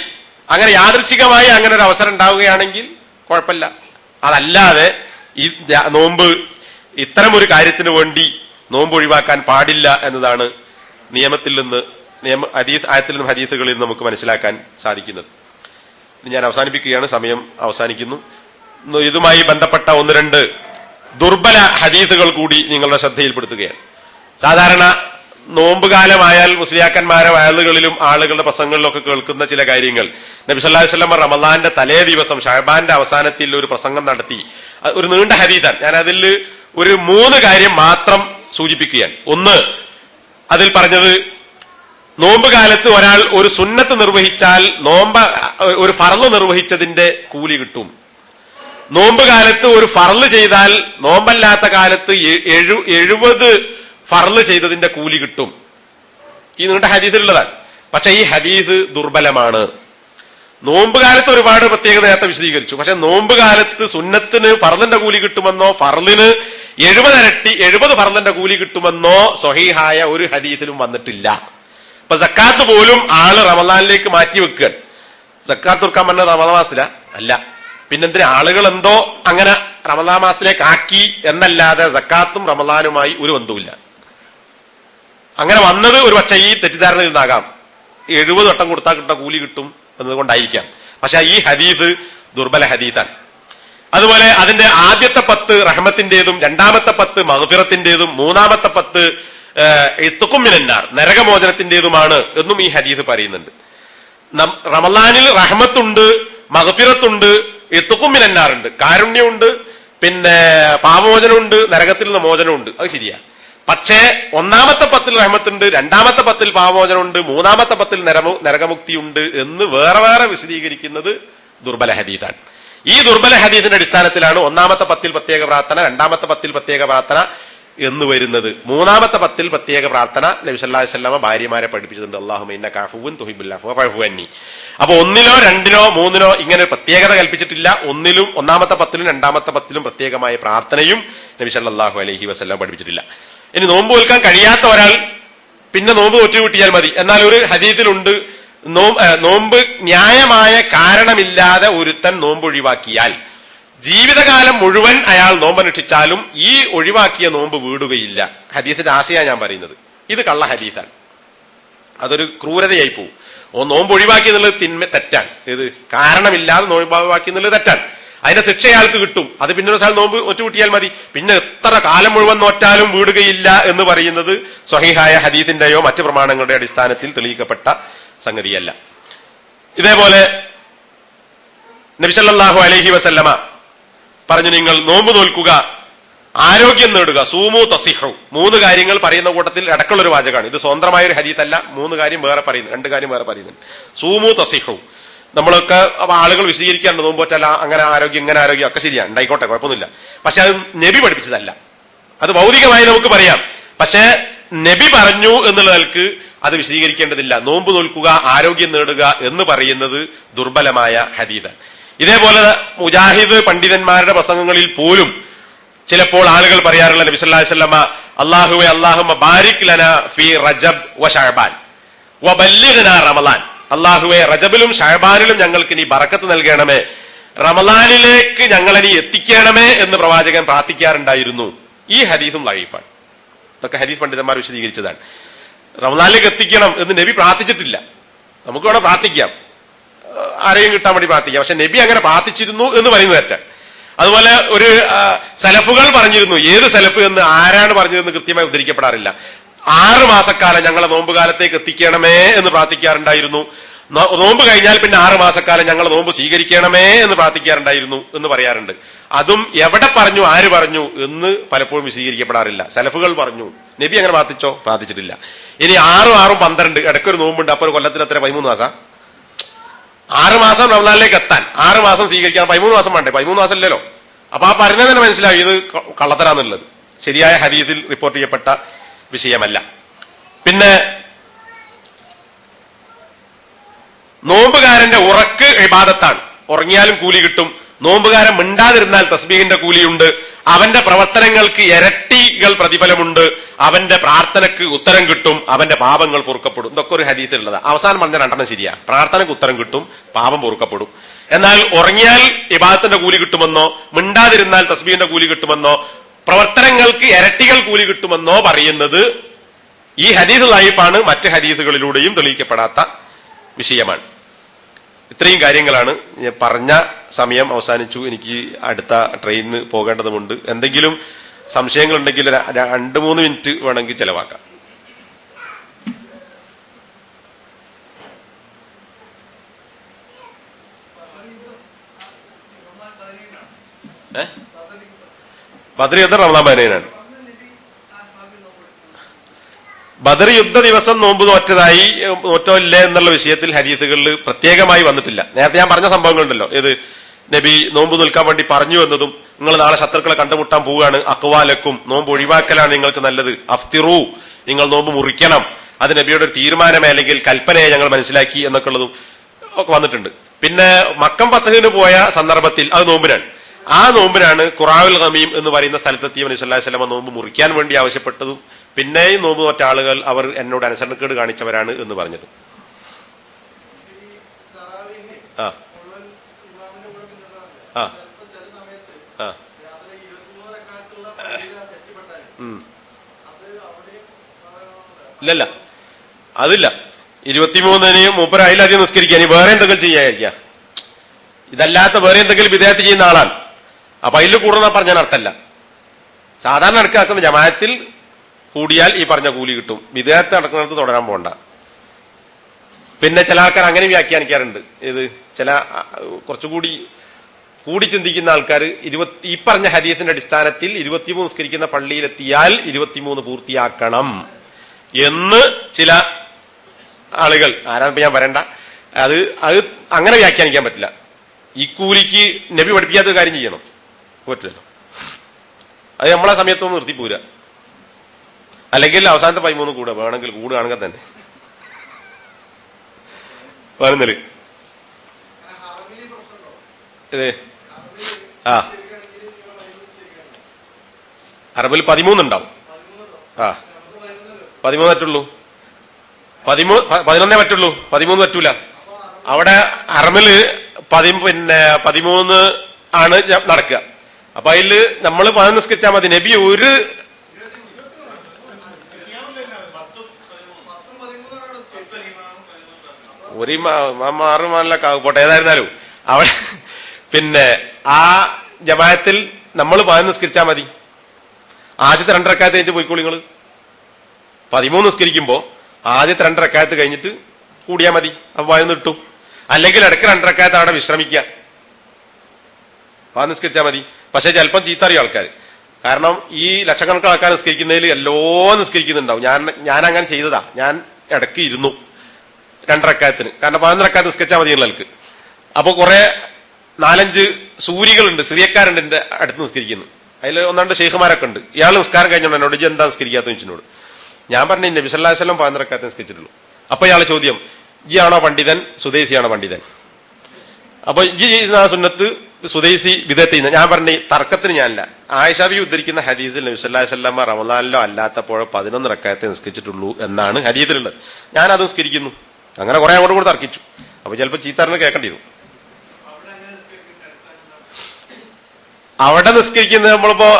അങ്ങനെ യാദൃച്ഛികമായി അങ്ങനെ ഒരു അവസരം ഉണ്ടാവുകയാണെങ്കിൽ കുഴപ്പമില്ല. അതല്ലാതെ ഈ നോമ്പ് ഇത്തരം ഒരു കാര്യത്തിന് വേണ്ടി നോമ്പ് ഒഴിവാക്കാൻ പാടില്ല എന്നതാണ് നിയമത്തിൽ നിന്ന്, ആയത്തിൽ നിന്നും ഹദീസുകളിൽ നിന്ന് നമുക്ക് മനസ്സിലാക്കാൻ സാധിക്കുന്നത്. ഞാൻ അവസാനിപ്പിക്കുകയാണ്, സമയം അവസാനിക്കുന്നു. ഇതുമായി ബന്ധപ്പെട്ട 1-2 ദുർബല ഹദീസുകൾ കൂടി നിങ്ങളുടെ ശ്രദ്ധയിൽപ്പെടുത്തുകയാണ്. സാധാരണ നോമ്പുകാലമായാൽ മുസ്ലിയാക്കന്മാരെ വയലുകളിലും ആളുകളുടെ പ്രസംഗങ്ങളിലൊക്കെ കേൾക്കുന്ന ചില കാര്യങ്ങൾ. നബി സല്ലല്ലാഹു അലൈഹി വസല്ലം റമളാന്റെ തലേ ദിവസം ശഅബാന്റെ അവസാനത്തിൽ ഒരു പ്രസംഗം നടത്തി. ഒരു നീണ്ട ഹദീസാണ്. ഞാൻ അതിൽ ഒരു 3 കാര്യം മാത്രം സൂചിപ്പിക്കുകയാണ്. ഒന്ന്, അതിൽ പറഞ്ഞത് നോമ്പ് കാലത്ത് ഒരാൾ ഒരു സുന്നത്ത് നിർവഹിച്ചാൽ ഒരു ഫർള് നിർവഹിച്ചതിന്റെ കൂലി കിട്ടും. നോമ്പ് കാലത്ത് ഒരു ഫർള് ചെയ്താൽ നോമ്പല്ലാത്ത കാലത്ത് 70 ഫർള് ചെയ്തതിന്റെ കൂലി കിട്ടും. ഈ നീണ്ട ഹദീസിലുള്ളതാണ്. പക്ഷെ ഈ ഹദീസ് ദുർബലമാണ്. നോമ്പ് കാലത്ത് ഒരുപാട് പ്രത്യേകത നേരത്തെ വിശദീകരിച്ചു. പക്ഷെ നോമ്പ് കാലത്ത് സുന്നത്തിന് ഫർളിന്റെ കൂലി കിട്ടുമെന്നോ ഫർളിന് 70 ഇരട്ടി 70 ഫർളിന്റെ കൂലി കിട്ടുമെന്നോ സ്വഹീഹായ ഒരു ഹദീസിലും വന്നിട്ടില്ല. ഇപ്പൊ സക്കാത്ത് പോലും ആള് റമളാനിലേക്ക് മാറ്റി വെക്കുക. സക്കാത്ത് കൊടുക്കാൻ പറഞ്ഞത് റമളാൻ മാസത്തില അല്ല, പിന്നെന്തിനാ ആളുകൾ എന്തോ അങ്ങനെ റമളാൻ മാസത്തിലേക്ക് ആക്കി എന്നല്ലാതെ സക്കാത്തും റമളാനുമായി ഒരു ബന്ധവുമില്ല. അങ്ങനെ വന്നത് ഒരു പക്ഷേ ഈ തെറ്റിദ്ധാരണയിൽ നിന്നാകാം. 70 വട്ടം കൊടുത്താൽ കിട്ടുന്ന കൂലി കിട്ടും എന്നതുകൊണ്ടായിരിക്കാം. പക്ഷെ ഈ ഹദീസ് ദുർബല ഹദീസാണ്. അതുപോലെ അതിന്റെ ആദ്യത്തെ 10 റഹ്മത്തിന്റേതും, രണ്ടാമത്തെ 10 മഗ്ഫിറത്തിന്റേതും, മൂന്നാമത്തെ 10 ഇത്ഖും മിനന്നാർ നരകമോചനത്തിന്റേതുമാണ് എന്നും ഈ ഹദീസ് പറയുന്നുണ്ട്. റമളാനിൽ റഹ്മത്തുണ്ട്, മഗ്ഫിറത്തുണ്ട്, ഇത്ഖും മിനന്നാറുണ്ട്, കാരുണ്യമുണ്ട്, പാപമോചനമുണ്ട്, നരകത്തിൽ നിന്ന് മോചനമുണ്ട്. അത് ശരിയാ. പക്ഷേ ഒന്നാമത്തെ 10 റഹ്മത്തുണ്ട്, രണ്ടാമത്തെ 10 പാപമോചനമുണ്ട്, മൂന്നാമത്തെ 10 നരകമുക്തിയുണ്ട് എന്ന് വേറെ വേറെ വിശദീകരിക്കുന്നത് ദുർബല ഹദീസാണ്. ഈ ദുർബല ഹദീസിന്റെ അടിസ്ഥാനത്തിലാണ് ഒന്നാമത്തെ 10 പ്രത്യേക പ്രാർത്ഥന, രണ്ടാമത്തെ 10 പ്രത്യേക പ്രാർത്ഥന, എന്ന് വരുന്നത്. മൂന്നാമത്തെ പത്തിൽ പ്രത്യേക പ്രാർത്ഥന നബി സല്ലല്ലാഹു അലൈഹി വസല്ലമ ഭാര്യമാരെ പഠിപ്പിച്ചിട്ടുണ്ട്. അല്ലാഹുമ്മ ഇന്നക അഫുവ്വുൻ തുഹിബ്ബുൽ അഫ്വ ഫഅഫു അന്നി. അപ്പൊ ഒന്നിലോ രണ്ടിനോ മൂന്നിനോ ഇങ്ങനെ പ്രത്യേകത കൽപ്പിച്ചിട്ടില്ല. ഒന്നിലും ഒന്നാമത്തെ പത്തിലും രണ്ടാമത്തെ പത്തിലും പ്രത്യേകമായ പ്രാർത്ഥനയും നബി സല്ലല്ലാഹു അലൈഹി വസല്ലം പഠിപ്പിച്ചിട്ടില്ല. ഇനി നോമ്പ് നോൽക്കാൻ കഴിയാത്ത ഒരാൾ പിന്നെ നോമ്പ് ഒറ്റുകൂട്ടിയാൽ മതി. എന്നാൽ ഒരു ഹദീസിലുണ്ട്, നോമ്പ് ന്യായമായ കാരണമില്ലാതെ ഒരുത്തൻ നോമ്പ് ഒഴിവാക്കിയാൽ ജീവിതകാലം മുഴുവൻ അയാൾ നോമ്പനുഷ്ഠിച്ചാലും ഈ ഒഴിവാക്കിയ നോമ്പ് വീടുകയില്ല. ഹദീസിന്റെ ആശയാണ് ഞാൻ പറയുന്നത്. ഇത് കള്ള ഹദീസാണ്, അതൊരു ക്രൂരതയായി പോകും. നോമ്പ് ഒഴിവാക്കി എന്നുള്ളത് തെറ്റാണ്. ഇത് കാരണമില്ലാതെ നോമ്പ് ഒഴിവാക്കി എന്നുള്ളത് തെറ്റാണ്. അതിന്റെ ശിക്ഷ അയാൾക്ക് കിട്ടും. അത് പിന്നെ ഒരു സ്ഥലം നോമ്പ് ഒറ്റുകൂട്ടിയാൽ മതി. പിന്നെ എത്ര കാലം മുഴുവൻ നോറ്റാലും വീടുകയില്ല എന്ന് പറയുന്നത് സ്വഹീഹായ ഹദീസിന്റെയോ മറ്റു പ്രമാണങ്ങളുടെ അടിസ്ഥാനത്തിൽ തെളിയിക്കപ്പെട്ട സംഗതിയല്ല. ഇതേപോലെ നബി സല്ലല്ലാഹു അലൈഹി വസല്ലമ പറഞ്ഞു, നിങ്ങൾ നോമ്പ് നോൽക്കുക, ആരോഗ്യം നേടുക, സൂമു തസിഹു. 3 കാര്യങ്ങൾ പറയുന്ന കൂട്ടത്തിൽ ഇടക്കുള്ളൊരു വാചകമാണ് ഇത്. സ്വന്തമായ ഒരു ഹദീസല്ല. 3 കാര്യം വേറെ പറയുന്നു, 2 കാര്യം വേറെ പറയുന്നുണ്ട്. സൂമു തസിഹു. നമ്മളൊക്കെ ആളുകൾ വിശദീകരിക്കാറുണ്ട് നോമ്പ് പറ്റല്ല, അങ്ങനെ ആരോഗ്യം ഇങ്ങനെ ആരോഗ്യം ഒക്കെ ശരിയാണ്, ഉണ്ടായിക്കോട്ടെ, കുഴപ്പമൊന്നുമില്ല. പക്ഷെ അത് നബി പഠിപ്പിച്ചതല്ല. അത് ഭൗതികമായി നമുക്ക് പറയാം, പക്ഷെ നബി പറഞ്ഞു എന്നുള്ളവർക്ക് അത് വിശദീകരിക്കേണ്ടതില്ല. നോമ്പ് നോൽക്കുക, ആരോഗ്യം നേടുക എന്ന് പറയുന്നത് ദുർബലമായ ഹദീസാണ്. ഇതേപോലെ മുജാഹിദ് പണ്ഡിതന്മാരുടെ പ്രസംഗങ്ങളിൽ പോലും ചിലപ്പോൾ ആളുകൾ പറയാറുള്ള നബി സല്ലല്ലാഹു അലൈഹി വസല്ലമ അല്ലാഹുവേ അല്ലാഹുമ്മ ബാരിക് ലനാ ഫീ റജബ് വ ശഅബാൻ വ ബല്ലിഗ്നാ റമളാൻ. അല്ലാഹുവേ റജബിലും ശഅബാനിലും ഞങ്ങൾക്ക് നീ ബറക്കത്ത് നൽകണമേ, റമളാനിലേക്ക് ഞങ്ങളെ നീ എത്തിക്കണമേ എന്ന് പ്രവാചകൻ പ്രാർത്ഥിക്കാറുണ്ടായിരുന്നു. ഈ ഹദീസും ലഈഫാണ്. ഇതൊക്കെ ഹദീസ് പണ്ഡിതന്മാർ വിശദീകരിച്ചതാണ്. റമളാനിലേക്ക് എത്തിക്കണം എന്ന് നബി പ്രാർത്ഥിച്ചിട്ടില്ല. നമുക്ക് വേണം പ്രാർത്ഥിക്കാം, ആരെയും കിട്ടാൻ വേണ്ടി പ്രാർത്ഥിക്കാം. പക്ഷെ നബി അങ്ങനെ പ്രാർത്ഥിച്ചിരുന്നു എന്ന് പറയുന്നത് തെറ്റാണ്. അതുപോലെ ഒരു സലഫുകൾ പറഞ്ഞിരുന്നു. ഏത് സലഫ് എന്ന് ആരാണ് പറഞ്ഞതെന്ന് കൃത്യമായി ഉദ്ധരിക്കപ്പെടാറില്ല. 6 മാസക്കാലം ഞങ്ങളെ നോമ്പ് കാലത്തേക്ക് എത്തിക്കണമേ എന്ന് പ്രാർത്ഥിക്കാറുണ്ടായിരുന്നു. നോമ്പ് കഴിഞ്ഞാൽ പിന്നെ 6 മാസക്കാലം ഞങ്ങളെ നോമ്പ് സ്വീകരിക്കണമേ എന്ന് പ്രാർത്ഥിക്കാറുണ്ടായിരുന്നു എന്ന് പറയാറുണ്ട്. അതും എവിടെ പറഞ്ഞു, ആര് പറഞ്ഞു എന്ന് പലപ്പോഴും വിശദീകരിക്കപ്പെടാറില്ല. സലഫുകൾ പറഞ്ഞു, നബി അങ്ങനെ പ്രാർത്ഥിച്ചോ? പ്രാർത്ഥിച്ചിട്ടില്ല. ഇനി 6, 6, 12 ഇടയ്ക്കൊരു നോമ്പുണ്ട്. അപ്പൊ ഒരു കൊല്ലത്തിൽ എത്ര? 13 മാസം. 6 മാസം റമളാനിലേക്ക് എത്താൻ 6 മാസം സ്വീകരിക്കാൻ 13 മാസം വേണ്ടേ? 13 മാസം ഇല്ലല്ലോ. അപ്പൊ ആ പറഞ്ഞത് തന്നെ മനസ്സിലായി ഇത് കള്ളത്തരാന്നുള്ളത്. ശരിയായ ഹദീസിൽ റിപ്പോർട്ട് ചെയ്യപ്പെട്ട വിഷയമല്ല. പിന്നെ നോമ്പുകാരന്റെ ഉറക്ക് ഇബാദത്താണ്. ഉറങ്ങിയാലും കൂലി കിട്ടും. നോമ്പുകാരൻ മിണ്ടാതിരുന്നാൽ തസ്ബീഹിന്റെ കൂലിയുണ്ട്. അവന്റെ പ്രവർത്തനങ്ങൾക്ക് ഇരട്ടികൾ പ്രതിഫലമുണ്ട്. അവന്റെ പ്രാർത്ഥനക്ക് ഉത്തരം കിട്ടും. അവന്റെ പാപങ്ങൾ പൊറുക്കപ്പെടും. ഇതൊക്കെ ഒരു ഹദീസിലുള്ളത്. അവസാനം പറഞ്ഞ 2 ശരിയാ. പ്രാർത്ഥനക്ക് ഉത്തരം കിട്ടും, പാപം പൊറുക്കപ്പെടും. എന്നാൽ ഉറങ്ങിയാൽ ഇബാദത്തിന്റെ കൂലി കിട്ടുമെന്നോ, മിണ്ടാതിരുന്നാൽ തസ്ബീഹിന്റെ കൂലി കിട്ടുമെന്നോ, പ്രവർത്തനങ്ങൾക്ക് ഇരട്ടികൾ കൂലി കിട്ടുമെന്നോ പറയുന്നത് ഈ ഹദീസ് ലൈഫാണ്. മറ്റ് ഹദീസുകളിലൂടെയും തെളിയിക്കപ്പെടാത്ത വിഷയമാണ്. ഇത്രയും കാര്യങ്ങളാണ് ഞാൻ പറഞ്ഞ. സമയം അവസാനിച്ചു. എനിക്ക് അടുത്ത ട്രെയിനിന് പോകേണ്ടതുണ്ട്. എന്തെങ്കിലും സംശയങ്ങൾ ഉണ്ടെങ്കിൽ 2-3 മിനിറ്റ് വേണമെങ്കിൽ ചെലവാക്കാം. ബദർ യുദ്ധം റമദാൻ 15-നാണ്. ബദർ യുദ്ധ ദിവസം നോമ്പ് നോറ്റതായി നോറ്റോ ഇല്ലേ എന്നുള്ള വിഷയത്തിൽ ഹദീസുകളിൽ പ്രത്യേകമായി വന്നിട്ടില്ല. നേരത്തെ ഞാൻ പറഞ്ഞ സംഭവങ്ങളുണ്ടല്ലോ, ഏത് നബി നോമ്പ് നിൽക്കാൻ വേണ്ടി പറഞ്ഞു എന്നതും, നിങ്ങൾ നാളെ ശത്രുക്കളെ കണ്ടുമുട്ടാൻ പോവുകയാണ്, അക്വാലക്കും നോമ്പ് ഒഴിവാക്കലാണ് നിങ്ങൾക്ക് നല്ലത്, അഫ്തിറു നിങ്ങൾ നോമ്പ് മുറിക്കണം, അത് നബിയുടെ ഒരു തീരുമാനമേ അല്ലെങ്കിൽ കൽപ്പനയെ ഞങ്ങൾ മനസ്സിലാക്കി എന്നൊക്കെ ഉള്ളതും ഒക്കെ വന്നിട്ടുണ്ട്. പിന്നെ മക്കം ഫത്ഹിന് പോയ സന്ദർഭത്തിൽ അത് നോമ്പിനാണ്. ആ നോമ്പിനാണ് ഖുറാഉൽ ഗമീം എന്ന് പറയുന്ന സ്ഥലത്തെത്തിയ നബി സല്ലല്ലാഹു അലൈഹി വസല്ലം നോമ്പ് മുറിക്കാൻ വേണ്ടി ആവശ്യപ്പെട്ടതും പിന്നെയും നോമ്പ് നോറ്റ ആളുകൾ അവർ എന്നോട് അനുസരണക്കേട് കാണിച്ചവരാണ് എന്ന് പറഞ്ഞത്. ആ ആ ആ ഇല്ലല്ല, അതില്ല. 23-ന് മൂപ്പര് അതിലധികം നിസ്കരിക്കുക, ഇനി വേറെ എന്തെങ്കിലും ചെയ്യാതിരിക്കുക. ഇതല്ലാത്ത വേറെ എന്തെങ്കിലും വിദേഹത്ത് ചെയ്യുന്ന ആളാണ്. അപ്പൊ അതിൽ കൂടുന്ന പറഞ്ഞാൽ അർത്ഥമല്ല. സാധാരണ നടക്കുന്ന ജമാഅത്തിൽ കൂടിയാൽ ഈ പറഞ്ഞ കൂലി കിട്ടും. വിദേഹത്ത് നടക്കുന്നിടത്ത് തുടരാൻ പോകണ്ട. പിന്നെ ചില ആൾക്കാർ അങ്ങനെ വ്യാഖ്യാനിക്കാറുണ്ട്. ഇത് ചില കുറച്ചുകൂടി ചിന്തിക്കുന്ന ആൾക്കാർ ഈ പറഞ്ഞ ഹദീസിന്റെ അടിസ്ഥാനത്തിൽ 23 നിസ്കരിക്കുന്ന പള്ളിയിലെത്തിയാൽ 23 പൂർത്തിയാക്കണം എന്ന് ചില ആളുകൾ, ആരാന്നിപ്പോ ഞാൻ പറയണ്ട, അത് അങ്ങനെ വ്യാഖ്യാനിക്കാൻ പറ്റില്ല. ഈ കൂലിക്ക് നബി പഠിപ്പിക്കാത്ത കാര്യം ചെയ്യണം പറ്റില്ലല്ലോ. അത് നമ്മളെ സമയത്തൊന്നും നിർത്തിപ്പോരാ. അല്ലെങ്കിൽ അവസാനത്തെ 13 കൂടുക, വേണമെങ്കിൽ കൂടുകയാണെങ്കിൽ തന്നെ 11. ഇത് അറബിൽ 13 ഉണ്ടാവും. 13 പറ്റുള്ളൂ, 11 പറ്റുള്ളൂ, 13 പറ്റൂല. അവിടെ അറബില് 13 ആണ് നടക്കുക. അപ്പൊ അതില് നമ്മൾ 11 നിസ്കരിച്ചാൽ മതി. നബി ഒരു മാറുമാനല്ല പോട്ടെ, ഏതായിരുന്നാലും അവിടെ ആ ജമാഅത്തിൽ നമ്മൾ 11 നിസ്കരിച്ചാൽ മതി. ആദ്യത്തെ 2 റക്അത്ത് കഴിഞ്ഞിട്ട് പോയിക്കോളി നിങ്ങള്. 13 നിസ്കരിക്കുമ്പോ ആദ്യത്തെ 2 റക്അത്ത് കഴിഞ്ഞിട്ട് കൂടിയാൽ മതി, അപ്പൊ 11 കിട്ടും. അല്ലെങ്കിൽ ഇടയ്ക്ക് 2 റക്അത്ത് അവിടെ വിശ്രമിക്കുക, 11 നിസ്കരിച്ചാൽ മതി. പക്ഷെ ചിലപ്പം ചീത്തറിയും ആൾക്കാർ. കാരണം ഈ ലക്ഷക്കണക്കിന് ആൾക്കാർ നിസ്കരിക്കുന്നതിൽ എല്ലാം നിസ്കരിക്കുന്നുണ്ടാവും. ഞാൻ അങ്ങനെ ചെയ്തതാ. ഞാൻ ഇടയ്ക്ക് ഇരുന്നു 2 റക്അത്തിന്, കാരണം 11 റക്അത്ത് നിസ്കരിച്ചാൽ മതി എന്നുള്ളവർക്ക്. അപ്പൊ കുറെ 4-5 സൂര്യകളുണ്ട്, സിറിയക്കാരുണ്ട് എന്റെ അടുത്ത് നിസ്കരിക്കുന്നു. അതിൽ 1-2 ഷെയ്ഖുമാരൊക്കെ ഉണ്ട്. ഇയാൾ നിസ്കാരം കഴിഞ്ഞോണ്ട് എന്നോട് ഇജ്ജ് എന്താ നിസ്കരിക്കാത്ത ചോദിച്ചോട്. ഞാൻ പറഞ്ഞു നബി സല്ലല്ലാഹു അലൈഹി വസല്ലം 11 റക്അത്ത് നിസ്കരിച്ചിട്ടുള്ളൂ. അപ്പൊ ഇയാളെ ചോദ്യം, ഇയാണോ പണ്ഡിതൻ സുദൈസിയാണോ പണ്ഡിതൻ? അപ്പൊ ഇജ്ജ് ചെയ്യുന്ന ആ സുന്നത്ത് സുദൈസി വിദഗ്ധ ചെയ്യുന്ന. ഞാൻ പറഞ്ഞു തർക്കത്തിന് ഞാനല്ല. ആയിഷ ബി ഉദ്ധരിക്കുന്ന ഹദീസിൽ നബി സല്ലല്ലാഹു അലൈഹി വസല്ലം റമദാനിലോ അല്ലാത്തപ്പോഴോ 11 റക്അത്ത് നിസ്കരിച്ചിട്ടുള്ളൂ എന്നാണ് ഹദീസിലുള്ളത്. ഞാൻ അത് നിസ്കരിക്കുന്നു. അങ്ങനെ കുറെ അങ്ങോട്ട് കൂടെ തർക്കിച്ചു. അപ്പൊ ചിലപ്പോ ചീത്താറിന് കേൾക്കേണ്ടി വരും. അവിടെ നിസ്കരിക്കുന്നത് നമ്മളിപ്പോ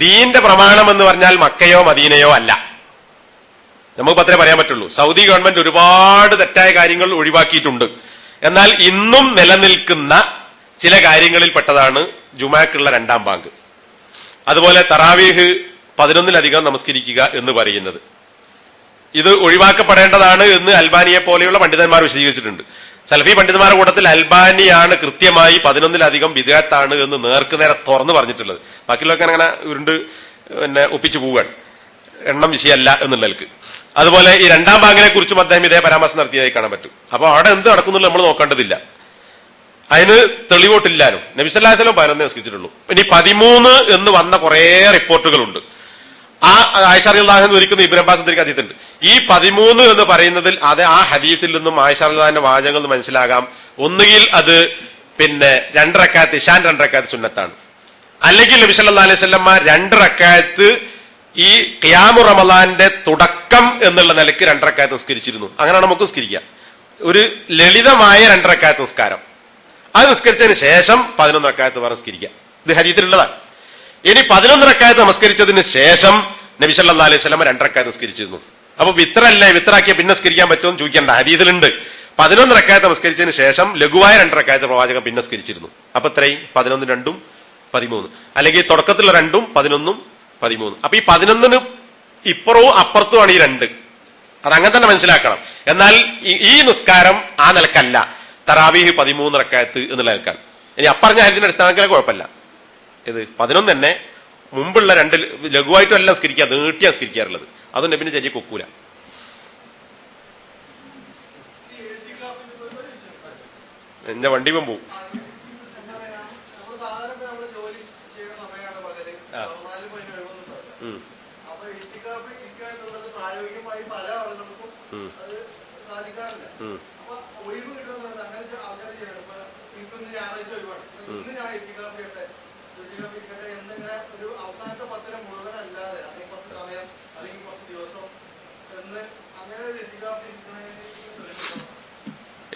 ദീന്റെ പ്രമാണം എന്ന് പറഞ്ഞാൽ മക്കയോ മദീനയോ അല്ല. നമുക്ക് അത്രേ പറയാൻ പറ്റുള്ളൂ. സൗദി ഗവൺമെന്റ് ഒരുപാട് തെറ്റായ കാര്യങ്ങൾ ഒഴിവാക്കിയിട്ടുണ്ട്. എന്നാൽ ഇന്നും നിലനിൽക്കുന്ന ചില കാര്യങ്ങളിൽ പെട്ടതാണ് ജുമാക്കുള്ള 2-ാം ബാങ്ക്. അതുപോലെ തറാവീഹ് 11-ലധികം നമസ്കരിക്കുക എന്ന് പറയുന്നത്. ഇത് ഒഴിവാക്കപ്പെടേണ്ടതാണ് എന്ന് അൽബാനിയെ പോലെയുള്ള പണ്ഡിതന്മാർ വിശദീകരിച്ചിട്ടുണ്ട്. സലഫി പണ്ഡിതന്മാരുടെ കൂട്ടത്തിൽ അൽബാനിയാണ് കൃത്യമായി 11-ലധികം ബിദ്അത്താണ് എന്ന് നേർക്കുനേരെ തുറന്നു പറഞ്ഞിട്ടുള്ളത്. ബാക്കിയുള്ളവർക്ക് അങ്ങനെ ഉരുണ്ട് ഒപ്പിച്ചു പോവുകയാണ്, എണ്ണം വിഷയമല്ല എന്നുള്ളവർക്ക്. അതുപോലെ ഈ 2-ാം ബാങ്കിനെ കുറിച്ചും അദ്ദേഹം ഇതേ പരാമർശം നടത്തിയതായി കാണാൻ പറ്റും. അപ്പൊ അവിടെ എന്ത് നടക്കുന്നുള്ളൂ നമ്മൾ നോക്കേണ്ടതില്ല. അതിന് തെളിവോട്ടില്ലാനും. നബി സല്ലല്ലാഹു അലൈഹി വസല്ലം 11 നിസ്കരിച്ചിട്ടുള്ളൂ. ഇനി 13 എന്ന് വന്ന കുറെ റിപ്പോർട്ടുകളുണ്ട്. ആ ആയിഷ റളിയല്ലാഹു അൻഹ ഉദ്ധരിക്കുന്ന ഇബ്നു അബ്ബാസ് ഉദ്ധരിക്കുന്ന ഹദീസുണ്ട്. ഈ 13 എന്ന് പറയുന്നതിൽ അത് ആ ഹദീസിൽ നിന്നും ആയിഷ റളിയല്ലാഹു അൻഹയുടെ വാചകങ്ങൾ മനസ്സിലാകാം. ഒന്നുകിൽ അത് 2 റക്അത്ത് ഇശാൻ 2 റക്അത്ത് സുന്നത്താണ്, അല്ലെങ്കിൽ നബി സല്ലല്ലാഹു അലൈഹി വസല്ലം 2 റക്അത്ത് ഈ ഖിയാമു റമളാന്റെ തുടക്കം എന്നുള്ള നിലയ്ക്ക് 2 റക്അത്ത് നിസ്കരിച്ചിരുന്നു. അങ്ങനെയാണ് നമുക്ക് നിസ്കരിക്കുക. ഒരു ലളിതമായ 2 റക്അത്ത് നിസ്കാരം, അത് നിസ്കരിച്ചതിന് ശേഷം 11 റക്അത്ത് വേറെ നിസ്കരിക്കുക. ഇത് ഹദീസിലുള്ളതാണ്. ഇനി 11 റക്അത്ത് നമസ്കരിച്ചതിന് ശേഷം നബി സല്ലല്ലാഹു അലൈഹി വസല്ലം 2 റക്അത്ത് നിസ്കരിച്ചിരുന്നു. അപ്പൊ വിത്രല്ലേ, വിത്രാക്കിയ പിന്നെ നിസ്കരിക്കാൻ പറ്റുമെന്ന് ചോദിക്കേണ്ട. ഹദീസിലുണ്ട് 11 റക്അത്ത് നമസ്കരിച്ചതിന് ശേഷം ലഘുവായ 2 റക്അത്ത് പ്രവാചകൻ പിന്നെ നിസ്കരിച്ചിരുന്നു. അപ്പൊ ഇത്രയും 11, 2, 13. അല്ലെങ്കിൽ തുടക്കത്തിലുള്ള 2, 11, 13. അപ്പൊ ഈ 11 ഇപ്പുറവും അപ്പുറത്തുമാണ് ഈ 2. അതങ്ങനെ തന്നെ മനസ്സിലാക്കണം. എന്നാൽ ഈ നിസ്കാരം ആ നിലക്കല്ല. തറാവീഹ് 13 റക്അത്ത് എന്നുള്ള നിലക്കാണ്. ഇനി അപ്പറഞ്ഞ ഹദീസിന്റെ അടിസ്ഥാനത്തിലെ കുഴപ്പമില്ല. ഇത് 11 തന്നെ മുമ്പുള്ള 2 ലഘുവായിട്ടും എല്ലാം സ്കരിക്കുക, നീട്ടിയാ സ്കരിക്കാറുള്ളത്. അതും നബിന്റെ ചര്യ കൊക്കൂല. എന്റെ വണ്ടി പോവും.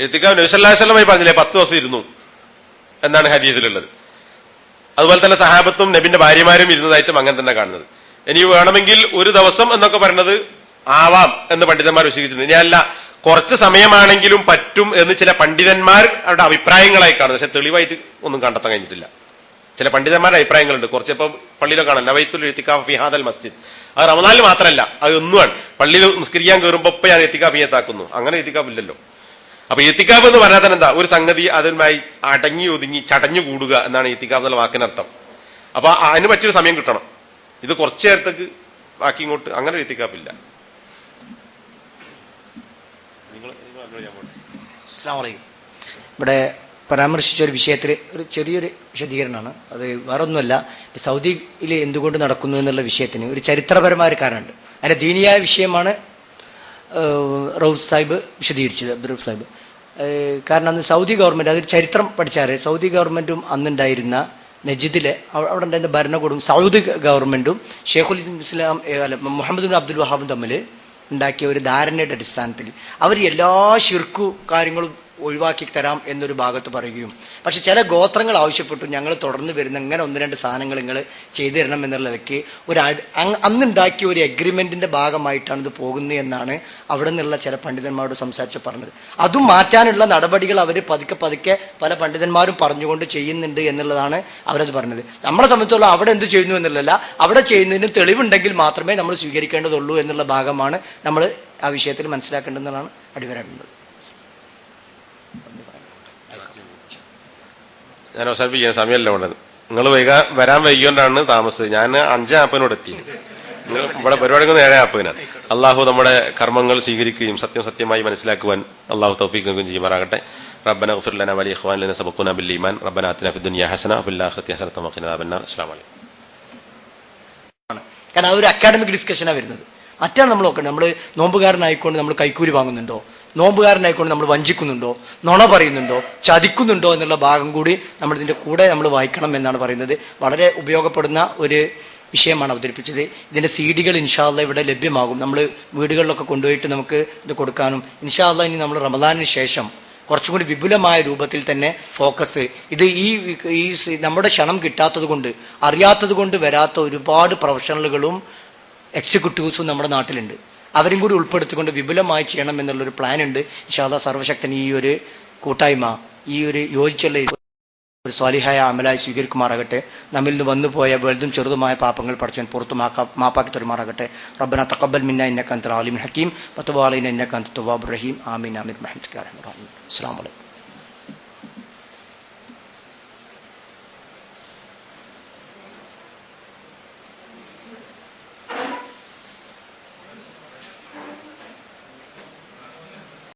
ഇത്തിക്കാഫ് നബി സല്ലല്ലാഹു അലൈഹി വസല്ലം പറഞ്ഞില്ലേ 10 ദിവസം ഇരുന്നു എന്നാണ് ഹദീസിലുള്ളത്. അതുപോലെ തന്നെ സഹാബത്തും നബിന്റെ ഭാര്യമാരും ഇരുന്നതായിട്ടും അങ്ങനെ തന്നെ കാണുന്നത്. ഇനി വേണമെങ്കിൽ ഒരു ദിവസം എന്നൊക്കെ പറയുന്നത് ആവാം എന്ന് പണ്ഡിതന്മാർ വിശദീകരിച്ചിട്ടുണ്ട്. ഇനി അല്ല, കുറച്ച് സമയമാണെങ്കിലും പറ്റും എന്ന് ചില പണ്ഡിതന്മാർ അവരുടെ അഭിപ്രായങ്ങളായി കാണുന്നത്. പക്ഷെ തെളിവായിട്ട് ഒന്നും കണ്ടെത്താൻ കഴിഞ്ഞിട്ടില്ല. ചില പണ്ഡിതന്മാരുടെ അഭിപ്രായങ്ങളുണ്ട്. കുറച്ചിപ്പോ പള്ളിയിലൊക്കെ കാണാം നവൈത്തുൽ ഇത്തിക്കാഫ് ഫി ഹാദൽ മസ്ജിദ്. അത് റമദാനിൽ മാത്രമല്ല, അത് ഒന്നുമാണ്. പള്ളിയിൽ നിസ്കരിക്കാൻ കയറുമ്പോ ഇപ്പൊ ഞാൻ ഇത്തിക്കാഫ് നിയത്താക്കുന്നു. അങ്ങനെ ഇത്തിക്കാഫ് ഇല്ലല്ലോ. അപ്പൊ ഇത്തിക്കാഫ് എന്ന് പറഞ്ഞാൽ തന്നെ എന്താ, ഒരു സംഗതി അതുമായി അടങ്ങി ഒതുങ്ങി ചടഞ്ഞു കൂടുക എന്നാണ് ഇത്തിക്കാഫ് എന്നുള്ള വാക്കിനർത്ഥം. അപ്പൊ അതിന് പറ്റിയൊരു സമയം കിട്ടണം. ഇത് കുറച്ചു നേരത്തേക്ക് ബാക്കി ഇങ്ങോട്ട് അങ്ങനെ ഇത്തിക്കാഫില്ല. ഇവിടെ പരാമർശിച്ച ഒരു വിഷയത്തിൽ ഒരു ചെറിയൊരു വിശദീകരണമാണ്. അത് വേറൊന്നുമല്ല, സൗദിയിൽ എന്തുകൊണ്ട് നടക്കുന്നു എന്നുള്ള വിഷയത്തിന് ഒരു ചരിത്രപരമായ ഒരു കാരണമുണ്ട്. അതിൻ്റെ ദീനിയായ വിഷയമാണ് റൌഫ് സാഹിബ് വിശദീകരിച്ചത്, അബ്ദുറൌഫ് സാഹിബ്. കാരണം അന്ന് സൗദി ഗവൺമെൻറ്, അതൊരു ചരിത്രം പഠിച്ചാൽ സൗദി ഗവൺമെൻറ്റും അന്നുണ്ടായിരുന്ന നജിദിലെ അവിടെ ഉണ്ടായിരുന്ന ഭരണകൂടവും സൗദി ഗവൺമെൻറ്റും ഷെയ്ഖുൽ ഇസ്ലാം മുഹമ്മദ് ബിൻ അബ്ദുൽ വഹാബും തമ്മിൽ ഉണ്ടാക്കിയ ഒരു ധാരണയുടെ അടിസ്ഥാനത്തിൽ അവർ എല്ലാ ശിർക്കു കാര്യങ്ങളും ഒഴിവാക്കി തരാം എന്നൊരു ഭാഗത്ത് പറയുകയും, പക്ഷെ ചില ഗോത്രങ്ങൾ ആവശ്യപ്പെട്ടു ഞങ്ങൾ തുടർന്ന് വരുന്ന ഇങ്ങനെ 1-2 സാധനങ്ങൾ നിങ്ങൾ ചെയ്തു തരണം എന്നുള്ള നിലയ്ക്ക് അന്നുണ്ടാക്കിയ ഒരു എഗ്രിമെന്റിന്റെ ഭാഗമായിട്ടാണ് ഇത് പോകുന്നത് എന്നാണ് അവിടെ നിന്നുള്ള ചില പണ്ഡിതന്മാരോട് സംസാരിച്ച് പറഞ്ഞത്. അതും മാറ്റാനുള്ള നടപടികൾ അവർ പതുക്കെ പല പണ്ഡിതന്മാരും പറഞ്ഞുകൊണ്ട് ചെയ്യുന്നുണ്ട് എന്നുള്ളതാണ് അവരത് പറഞ്ഞത്. നമ്മളെ സംബന്ധിച്ചുള്ള അവിടെ എന്ത് ചെയ്യുന്നു എന്നുള്ളതല്ല, അവിടെ ചെയ്യുന്നതിന് തെളിവുണ്ടെങ്കിൽ മാത്രമേ നമ്മൾ സ്വീകരിക്കേണ്ടതുള്ളൂ എന്നുള്ള ഭാഗമാണ് നമ്മൾ ആ വിഷയത്തിൽ മനസ്സിലാക്കേണ്ടതെന്നാണ് അടിവരാറുള്ളത്. ഞാൻ അവസാനിപ്പിക്കാൻ സമയമല്ല ഉള്ളത്. നിങ്ങൾ വരാൻ വൈകിയോണ്ടാണ് താമസിച്ചത്. ഞാൻ 5 എത്തി. നിങ്ങൾ ഇവിടെ പരിപാടികൾ 7 അള്ളാഹു നമ്മുടെ കർമ്മങ്ങൾ സ്വീകരിക്കുകയും സത്യമായി മനസ്സിലാക്കുവാൻ അള്ളാഹു തൗഫീഖ് നൽകുകയും ചെയ്യുമാറാകട്ടെ. റബ്ബന ഗഫിർ ലനാ വലി ഇഖ്വാനിനാ സബഖൂനാ ബിൽ ഈമാൻ റബ്ബന ആതിനാ ഫിദ് ദുനിയാ ഹസന വഫിൽ ആഖിറതി ഹസനത വഖിനാ അദാബന്നാർ. അസ്സലാമു അലൈക്കും. കാരണം അതൊരു അക്കാഡമിക് ഡിസ്കഷനാണ് വരുന്നത്. മറ്റാണ് നമ്മൾ നോക്കേണ്ടത്. നമ്മൾ നോമ്പുകാരനായിക്കൊണ്ട് നമ്മൾ കൈക്കൂലി വാങ്ങുന്നുണ്ടോ, നോമ്പുകാരനായിക്കൊണ്ട് നമ്മൾ വഞ്ചിക്കുന്നുണ്ടോ, നുണ പറയുന്നുണ്ടോ, ചതിക്കുന്നുണ്ടോ എന്നുള്ള ഭാഗം കൂടി നമ്മൾ ഇതിൻ്റെ കൂടെ നമ്മൾ വായിക്കണം എന്നാണ് പറയുന്നത്. വളരെ ഉപയോഗപ്പെടുന്ന ഒരു വിഷയമാണ് അവതരിപ്പിച്ചത്. ഇതിൻ്റെ CD ഇൻഷാ അല്ലാഹ് ഇവിടെ ലഭ്യമാകും. നമ്മൾ വീടുകളിലൊക്കെ കൊണ്ടുപോയിട്ട് നമുക്ക് ഇത് കൊടുക്കാനും ഇൻഷാ അല്ലാഹ് ഇനി നമ്മൾ റമദാനിന് ശേഷം കുറച്ചും കൂടി വിപുലമായ രൂപത്തിൽ തന്നെ ഫോക്കസ് ഇത് ഈ നമ്മുടെ ക്ഷണം കിട്ടാത്തത് കൊണ്ട് അറിയാത്തത് കൊണ്ട് വരാത്ത ഒരുപാട് പ്രൊഫഷണലുകളും എക്സിക്യൂട്ടീവ്സും നമ്മുടെ നാട്ടിലുണ്ട്. അവരും കൂടി ഉൾപ്പെടുത്തിക്കൊണ്ട് വിപുലമായി ചെയ്യണം എന്നുള്ളൊരു പ്ലാൻ ഉണ്ട്. ഇൻഷാ അല്ലാഹ് സർവശക്തൻ ഈ ഒരു കൂട്ടായ്മ, ഈ ഒരു യോജിച്ചുള്ള ഒരു സ്വാലിഹായ അമലായി സ്വീകരിക്കുമാറാകട്ടെ. നമ്മിൽ നിന്ന് വന്നുപോയ വലുതും ചെറുതുമായ പാപങ്ങൾ പഠിച്ചാൻ പുറത്തു മാപ്പാക്കി തരുമാറാകട്ടെ. റബ്ബന തഖബ്ബൽ മിന്നാ ഇന്നക അൻതൽ അലീമുൽ ഹകീം വതുബ് അലൈനാ ഇന്നക അൻതത് തവ്വാബുർ റഹീം. ആമീൻ ആമീൻ. അസ്സലാമു അലൈക്കും.